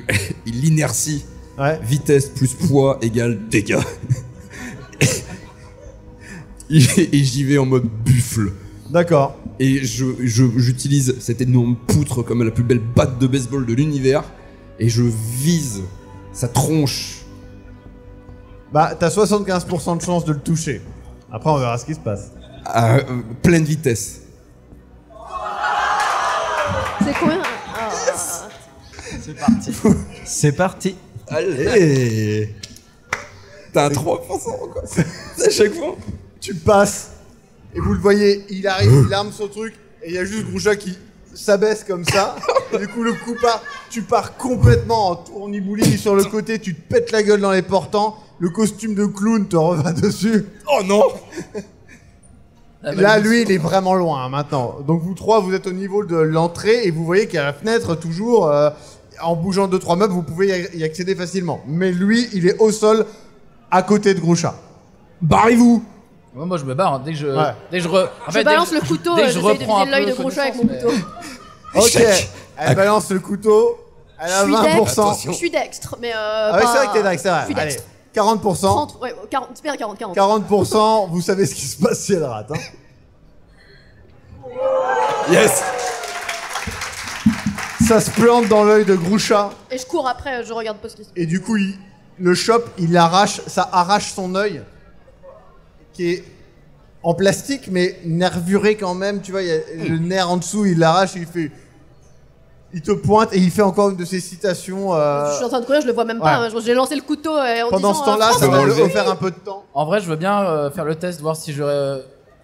l'inertie. ouais. Vitesse plus poids égale dégâts. Et j'y vais en mode buffle. D'accord. Et j'utilise cette énorme poutre comme la plus belle batte de baseball de l'univers. Et je vise sa tronche. Bah, t'as 75% de chance de le toucher. Après, on verra ce qui se passe. À pleine vitesse. C'est combien C'est parti. C'est parti. Allez. T'as un 3% quoi. C'est à chaque fois. Tu passes et vous le voyez, il arrive, il arme son truc et il y a juste Groucha qui s'abaisse comme ça. Et du coup, le coup part, tu pars complètement en tournibouli sur le côté, tu te pètes la gueule dans les portants, le costume de clown te revint dessus. Oh non. Là, lui, il est vraiment loin hein, maintenant. Donc vous trois, vous êtes au niveau de l'entrée et vous voyez qu'il y a la fenêtre toujours. En bougeant 2-3 meubles, vous pouvez y accéder facilement. Mais lui, il est au sol, à côté de Groucha. Barrez-vous. Moi, je me barre. Hein. Dès que je... Ouais. Dès que Je balance le couteau, dès que je j'essaye de reprends viser un l'œil peu de Groucha avec mon connaissance, couteau. Ok, Échec. elle balance le couteau, elle a Je suis 20%. Je suis dextre, mais Ah ouais, c'est vrai que t'es Dax, c'est Je vrai. suis Allez, dextre. 40%. 30, ouais, 40, c'est bien 40. 40%, vous savez ce qui se passe si elle rate. Hein. Yes. Ça se plante dans l'œil de Groucha, Et je cours après, je regarde pas ce qui se passe. et du coup, le chope, il arrache, ça arrache son œil, qui est en plastique, mais nervuré quand même, tu vois, il y a le nerf en dessous, il l'arrache, il te pointe, et il fait encore une de ses citations. Je suis en train de courir, je le vois même pas. Ouais. Hein. J'ai lancé le couteau en Pendant disant, ce temps-là, France, ça va enlever. offert un peu de temps. En vrai, je veux bien faire le test, voir si je...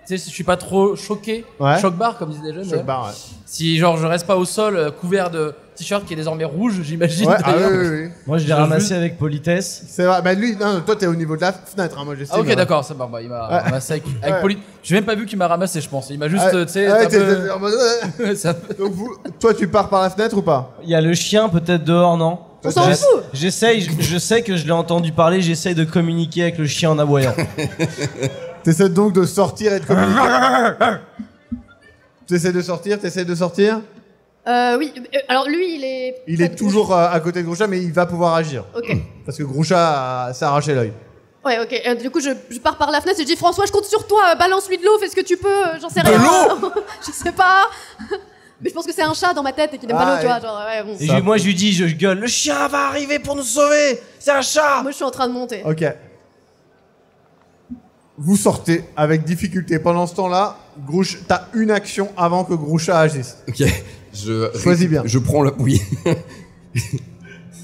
Tu sais, si je suis pas trop choqué. Ouais. Choc barre, comme disaient les jeunes. Choc d'ailleurs. barre, ouais. Si, genre, je reste pas au sol couvert de t-shirt qui est désormais rouge, j'imagine. Ouais, ah d'ailleurs. oui, oui, oui. Moi, je l'ai Je ramassé juste- avec politesse. C'est vrai, bah lui, non, toi t'es au niveau de la fenêtre, hein, moi j'estime. Ah, ok, hein. d'accord, ça va. Bah, il m'a ramassé avec Ouais. poli. J'ai même pas vu qu'il m'a ramassé, je pense. Il m'a juste, Ouais, tu sais, ouais, un peu- t'es en mode, ouais. c'est un peu- Donc toi tu pars par la fenêtre ou pas? Il y a le chien peut-être dehors, non? On s'en J'essa- fout. J'essaye, je sais que je l'ai entendu parler, j'essaye de communiquer avec le chien en aboyant. T'essaies donc de sortir et de communiquer. T'essaies de sortir? Oui, alors lui, il est. Il est toujours à côté de Groucha, mais il va pouvoir agir. Ok. Parce que Groucha s'est arraché l'œil. Ouais, ok. Du coup, je pars par la fenêtre et je dis François, je compte sur toi, balance-lui de l'eau, fais ce que tu peux, j'en sais De rien. l'eau Je sais pas. Mais je pense que c'est un chat dans ma tête et qu'il aime pas Ah, l'eau, tu vois. Genre, ouais, bon. Et moi, je lui dis, je gueule, le chien va arriver pour nous sauver! C'est un chat! Moi, je suis en train de monter. Ok. Vous sortez avec difficulté. Pendant ce temps-là, t'as une action avant que Groucha agisse. Ok. Choisis bien. Je prends la. Oui.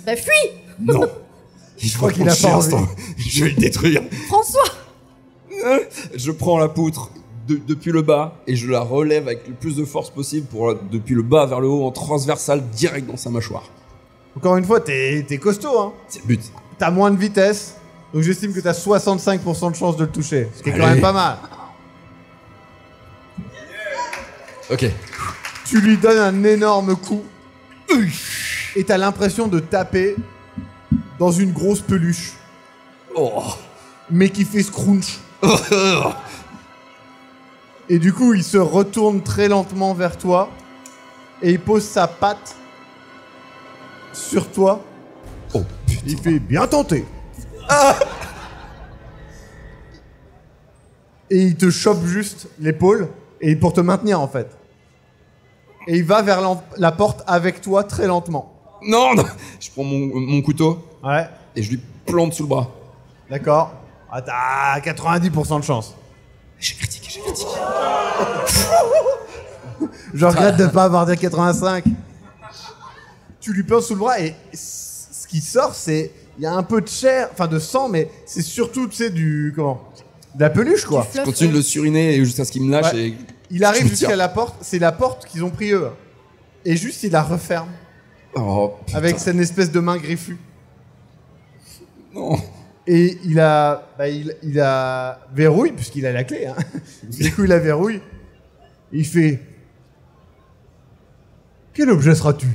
Bah, fuis Non. Je crois qu'il a pas envie. Je vais le détruire. François Je prends la poutre depuis le bas et je la relève avec le plus de force possible depuis le bas vers le haut en transversal direct dans sa mâchoire. Encore une fois, t'es costaud, hein. C'est le but. T'as moins de vitesse, donc j'estime que t'as 65% de chance de le toucher. Ce qui est quand Allez. même pas mal. Ok. Tu lui donnes un énorme coup et t'as l'impression de taper dans une grosse peluche, Oh. mais qui fait scrunch. Et du coup, il se retourne très lentement vers toi et il pose sa patte sur toi. Oh, Il fait bien tenté. Et il te chope juste l'épaule et pour te maintenir en fait. Et il va vers la porte avec toi très lentement. Non, non. Je prends mon couteau Ouais. et je lui plante sous le bras. D'accord. Ah, t'as 90% de chance. J'ai critique. Je regrette de pas avoir dit 85. Tu lui plantes sous le bras et ce qui sort, c'est... Il y a un peu de chair, enfin de sang, mais c'est surtout, tu sais, de la peluche, quoi. Je continue de le suriner jusqu'à ce qu'il me lâche Ouais. et... Il arrive Je me jusqu'à tire. la porte, c'est la porte qu'ils ont pris eux. Et juste, il la referme Oh, putain. avec cette espèce de main griffue. Non. Et il a verrouille, puisqu'il a la clé. Hein. Du coup, il la verrouille. Et il fait... Quel objet seras-tu?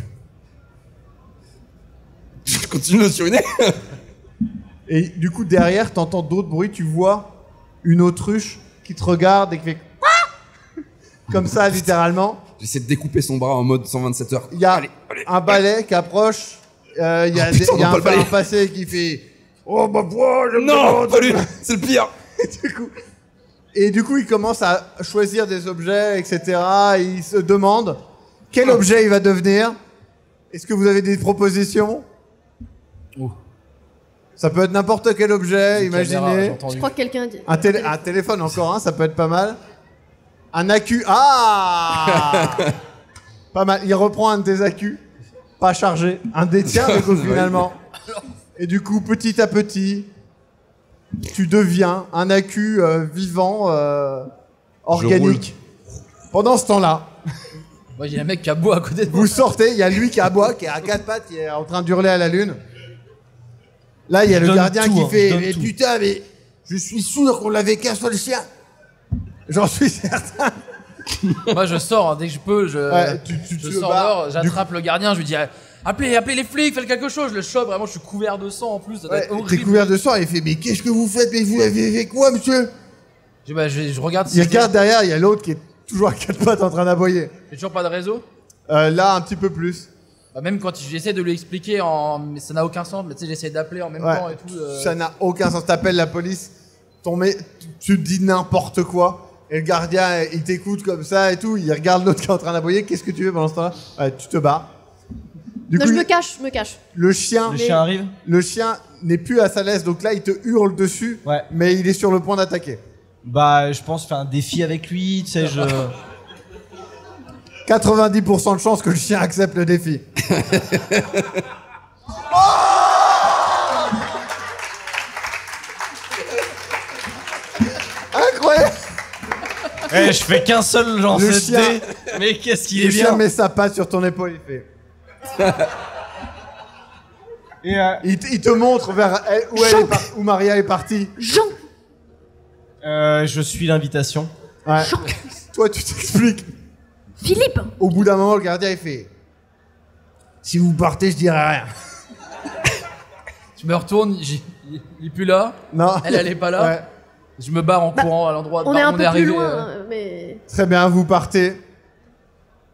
Je continue de le suriner. Et du coup, derrière, t'entends d'autres bruits. Tu vois une autruche qui te regarde et qui fait... Comme ça, littéralement. J'essaie de découper son bras en mode 127 heures. Il y a Allez. un balai qui approche. Il y a, Oh, putain, il y a non, pas un le balai. fer passé qui fait... Oh, ma voix, je me Non, demande. pas lui. C'est le pire. Du coup, il commence à choisir des objets, etc. Et il se demande quel objet il va devenir. Est-ce que vous avez des propositions? Ça peut être n'importe quel objet, Caméra, j'ai imaginez. entendu. Je crois que quelqu'un dit. Un téléphone encore, hein, ça peut être pas mal. Un accu. Ah pas mal. Il reprend un de tes accus, pas chargé. Un des tiens, du coup, finalement. Et du coup, petit à petit, tu deviens un accu vivant, organique. Pendant ce temps-là, Moi, j'ai un mec qui aboie à côté de moi. vous sortez, il y a lui qui aboie, qui est à quatre pattes, qui est en train d'hurler à la lune. Là, il y a le Donne gardien tout, qui hein, fait donne mais tout. putain, mais je suis sûr qu'on l'avait qu'un seul chien. J'en suis certain. Moi, je sors hein, dès que je peux. Ouais, tu je te sors barres. dehors, j'attrape le gardien, je lui dis appelez les flics, faites quelque chose. Je le chope, vraiment, je suis couvert de sang en plus. Ça doit Ouais, être t'es horrible. couvert de sang et il fait mais qu'est-ce que vous faites? Mais vous avez fait quoi, monsieur? Je regarde si Il regarde derrière, il y a l'autre qui est toujours à quatre pattes en train d'aboyer. j'ai toujours pas de réseau. Là, un petit peu plus. Bah, même quand j'essaie de lui expliquer, mais ça n'a aucun sens. Mais tu sais, j'essaie d'appeler en même Ouais. temps et tout. Ça n'a aucun sens. T'appelles la police, tu te dis n'importe quoi. Et le gardien, il t'écoute comme ça et tout. Il regarde l'autre qui est en train d'aboyer. Qu'est-ce que tu veux pendant ce temps-là? Ouais, tu te barres. Du Non, coup, je me cache. le chien, Le chien arrive. le chien n'est plus à sa laisse. Donc là, il te hurle dessus. Ouais. Mais il est sur le point d'attaquer. Bah, je pense faire un défi avec lui, tu sais, 90% de chance que le chien accepte le défi. Incroyable! Eh, je fais qu'un seul genre Le cette chien- dé, mais qu'est-ce qu'il Le est chien bien. met sa patte sur ton épaule, il fait. Et, Il te montre vers où Maria est partie. Jean. je suis l'invitation. Ouais. Toi, tu t'expliques. Philippe. Au bout d'un moment, le gardien, il fait. Si vous partez, je dirai rien. Je me retourne, il est plus là. Non. Elle est pas là. Ouais. Je me barre en courant à l'endroit On où est un on peu est arrivé. plus loin, mais. Très bien, vous partez.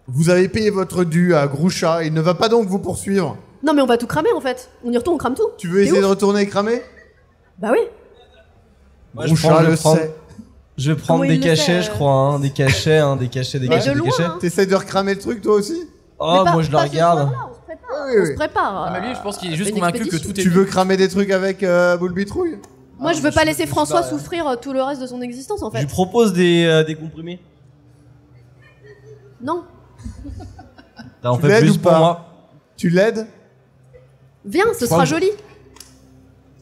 Vous avez payé votre dû à Groucha. Il ne va pas donc vous poursuivre. Non, mais on va tout cramer en fait. On y retourne, on crame tout. Tu veux T'es essayer de ouf. retourner et cramer? Bah oui. Moi, je Groucha le prends- sait. Je vais prendre Comment des il le cachets, fait, je crois, hein, des cachets, des cachets, des Mais cachets, de des loin, cachets. hein. T'essayes de recramer le truc, toi aussi? Oh, Mais moi je le pas ce regarde. soir-là, on se prépare. Oui, On oui. se prépare. Ah, mais lui, je pense qu'il est juste Une convaincu que expédition. tout est Tu bien. veux cramer des trucs avec Boulbitrouille? Moi, je moi, veux pas je laisser me suis François barré, hein. souffrir tout le reste de son existence en Je lui fait. propose des comprimés. Non. T'en Tu fais l'aides plus ou pour pas moi. Tu l'aides? Viens, ce Je sera crois que- joli.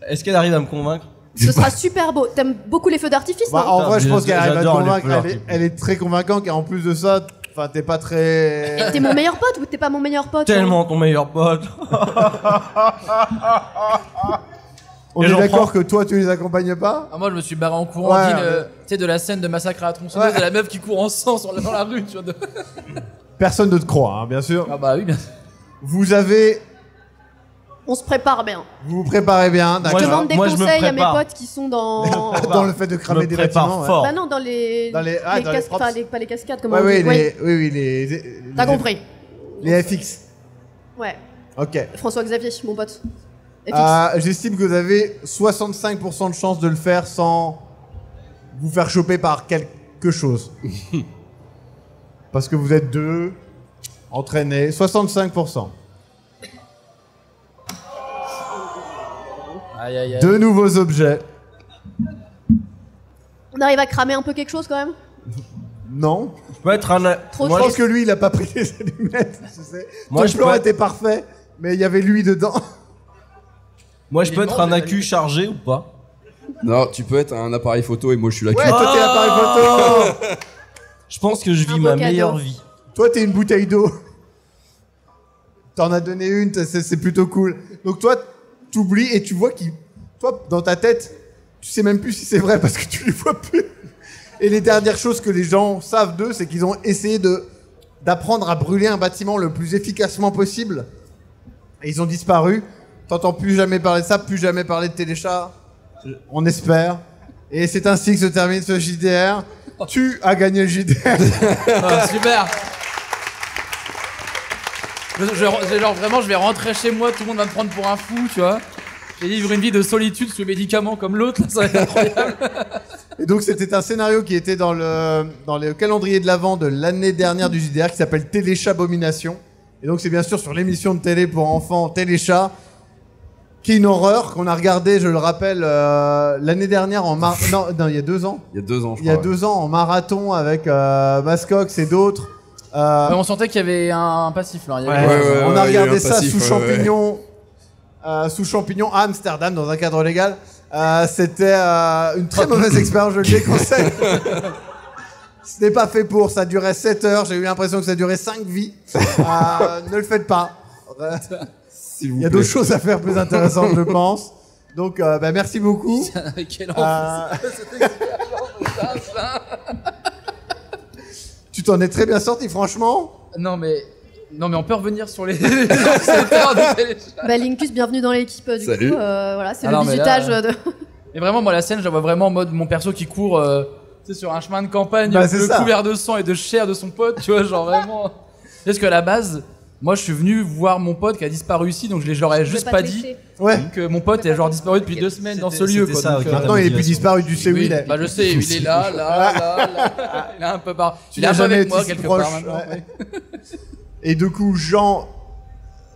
Est-ce qu'elle arrive à me convaitre? Ce sera super beau. T'aimes beaucoup les feux d'artifice, Bah, non en vrai, je pense qu'elle arrive à te J'adore les convaincre. fleurs, Elle est très convaincante et en plus de ça, enfin, t'es pas très. T'es mon meilleur pote ou t'es pas mon meilleur pote? Tellement ton meilleur pote. On Et est j'en d'accord prends. que toi, tu les accompagnes pas? Ah, moi, je me suis barré en courant, Ouais, digne, mais- tu sais, de la scène de Massacre à la tronçonneuse Ouais. de la meuf qui court en sang dans la rue, tu vois. Personne ne te croit, hein, bien sûr. Ah bah oui, bien sûr. Vous avez. On se prépare bien. Vous vous préparez bien, Je d'accord. demande des moi, je me conseils à mes prépare. potes qui sont dans. Dans le fait de Je cramer me des prépare bâtiments. ouais. fort. Bah non, dans les. Dans les- dans les casques, props. enfin, pas les cascades, comment Ouais, on oui, dit. oui, les. T'as compris. Les FX. Ouais. Ok. François Xavier, mon pote. FX. J'estime que vous avez 65% de chance de le faire sans vous faire choper par quelque chose. Parce que vous êtes deux, entraînés. 65%. Aïe, aïe, aïe. 2 nouveaux objets. On arrive à cramer un peu quelque chose quand même. Non. Je peux être un. Trop Je pense que lui, il a pas pris les allumettes. Tu sais. Moi, Ton je plan peux- était parfait, mais il y avait lui dedans. Moi, je Il peux est être mort, un j'ai accu chargé ou pas? Non, tu peux être un appareil photo et moi je suis la Ouais, cul. toi, t'es l'appareil photo. Je pense que je Un vis beau ma cadeau. meilleure vie. Toi, t'es une bouteille d'eau. T'en as donné une, c'est plutôt cool. Donc toi, t'oublies et tu vois qu'il... Toi, dans ta tête, tu sais même plus si c'est vrai parce que tu les vois plus. Et les dernières choses que les gens savent d'eux, c'est qu'ils ont essayé d'apprendre à brûler un bâtiment le plus efficacement possible. Et ils ont disparu. T'entends plus jamais parler de ça, plus jamais parler de Téléchat. On espère. Et c'est ainsi que se termine ce JDR. Tu as gagné le JDR. Ah, super. Genre vraiment, je vais rentrer chez moi, tout le monde va me prendre pour un fou, tu vois. Et vivre une vie de solitude sous médicaments comme l'autre, là, ça va être incroyable. Et donc c'était un scénario qui était dans le calendrier de l'Avent de l'année dernière du JDR qui s'appelle Téléchat Abomination. Et donc c'est bien sûr sur l'émission de télé pour enfants Téléchat, qui est une horreur qu'on a regardé, je le rappelle, l'année dernière non, il y a 2 ans. Il y a 2 ans, je Il y a crois. 2 ans en marathon avec Mascox et d'autres. Ouais, on sentait qu'il y avait un passif là. Il y avait- Ouais, On a il y a eu regardé un ça passif, sous champignons, sous champignons à Amsterdam dans un cadre légal. C'était une très mauvaise expérience, je le déconseille. Ce n'est pas fait pour, ça durait 7 heures, j'ai eu l'impression que ça durait 5 vies. Ne le faites pas. S'il vous Il y a plaît. d'autres choses à faire plus intéressantes, je pense. Donc, merci beaucoup. Quel enfer. Tu t'en es très bien sorti, franchement. Non mais on peut revenir sur les 7 heures de Téléchat. Bah, Linkus, bienvenue dans l'équipe. Du Salut. coup, voilà, c'est Ah le non, mais bisutage là, de. Mais vraiment, moi la scène, je la vois vraiment en mode mon perso qui court tu sais, sur un chemin de campagne, Bah, c'est le ça. couvert de sang et de chair de son pote, tu vois, genre vraiment. Parce qu'à la base, moi je suis venu voir mon pote qui a disparu ici, donc je leur ai juste pas dit Ouais. que mon pote est genre disparu depuis 2 semaines dans ce lieu. C'était Quoi, ça, donc, ok. Maintenant, il est plus disparu, tu sais où oui, il est. bah je sais, il est là, il est un peu par. Tu Il est n'as un peu jamais avec été moi si quelque proche, part maintenant. ouais. ouais. Et du coup, Jean,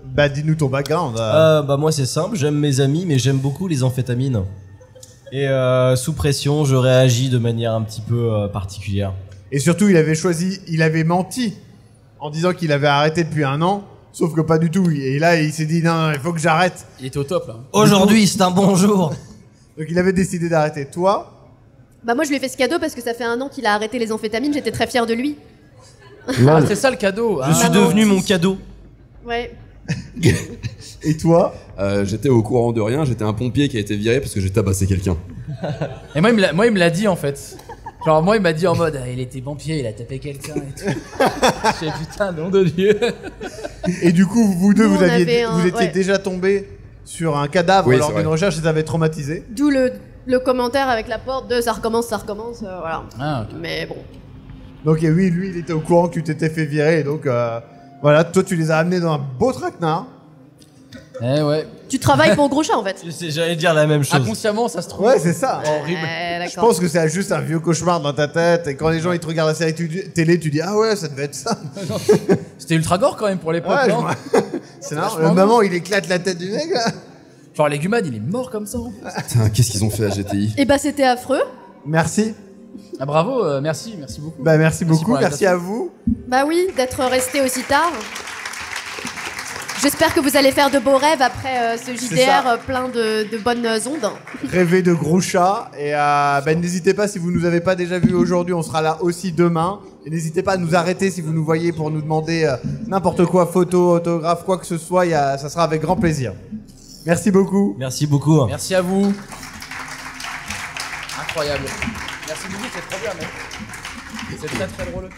bah dis-nous ton background. Bah moi c'est simple, j'aime mes amis mais j'aime beaucoup les amphétamines. Et sous pression, je réagis de manière un petit peu particulière. Et surtout, il avait menti en disant qu'il avait arrêté depuis 1 an, sauf que pas du tout. Et là, il s'est dit non, il faut que j'arrête. Il était au top là. Aujourd'hui, c'est un bon jour. Donc il avait décidé d'arrêter. Toi, Bah, moi, je lui ai fait ce cadeau parce que ça fait 1 an qu'il a arrêté les amphétamines. J'étais très fière de lui. Ah, c'est ça le cadeau. Je suis devenu mon cadeau. Ouais. et toi, J'étais au courant de rien, j'étais un pompier qui a été viré parce que j'ai tabassé quelqu'un. Et moi, il me l'a dit en fait. Genre, moi, il m'a dit en mode, ah, il était pompier, il a tapé quelqu'un et tout. J'ai dit, putain, nom de Dieu. et du coup, vous deux, Nous, vous on avait étiez ouais. déjà tombés sur un cadavre Oui, lors c'est d'une vrai. recherche et ça avait traumatisé. D'où le commentaire avec la porte de ça recommence, voilà. Ah, ok. Mais bon. Donc et oui, lui, il était au courant que tu t'étais fait virer. Et donc voilà, toi, tu les as amenés dans un beau traquenard. Eh ouais. Tu travailles pour Gros Chat en fait. J'allais dire la même chose. Inconsciemment, ça se trouve. Ouais, c'est ça. Horrible. Je pense que c'est juste un vieux cauchemar dans ta tête. Et quand les gens ils te regardent la série télé, tu dis ah ouais, ça devait être ça. C'était ultra gore quand même pour l'époque, Ouais, non c'est marrant. vachement Le moment, il éclate la tête du mec. Là. Genre, Légumad, il est mort comme ça. Putain, qu'est-ce qu'ils ont fait à GTI? Et bah, c'était affreux. Merci. Ah, bravo, merci beaucoup. Bah merci beaucoup. pour Merci l'invitation. à vous. Bah oui, d'être resté aussi tard. J'espère que vous allez faire de beaux rêves après ce ça. JDR plein de bonnes ondes. Rêver de gros chats. Et n'hésitez pas, si vous nous avez pas déjà vu aujourd'hui, on sera là aussi demain. Et n'hésitez pas à nous arrêter si vous nous voyez pour nous demander n'importe quoi, photo, autographe, quoi que ce soit. Ça sera avec grand plaisir. Merci beaucoup. Merci beaucoup. Merci à vous. Incroyable. Merci beaucoup, c'est trop bien, mec. C'est très très drôle.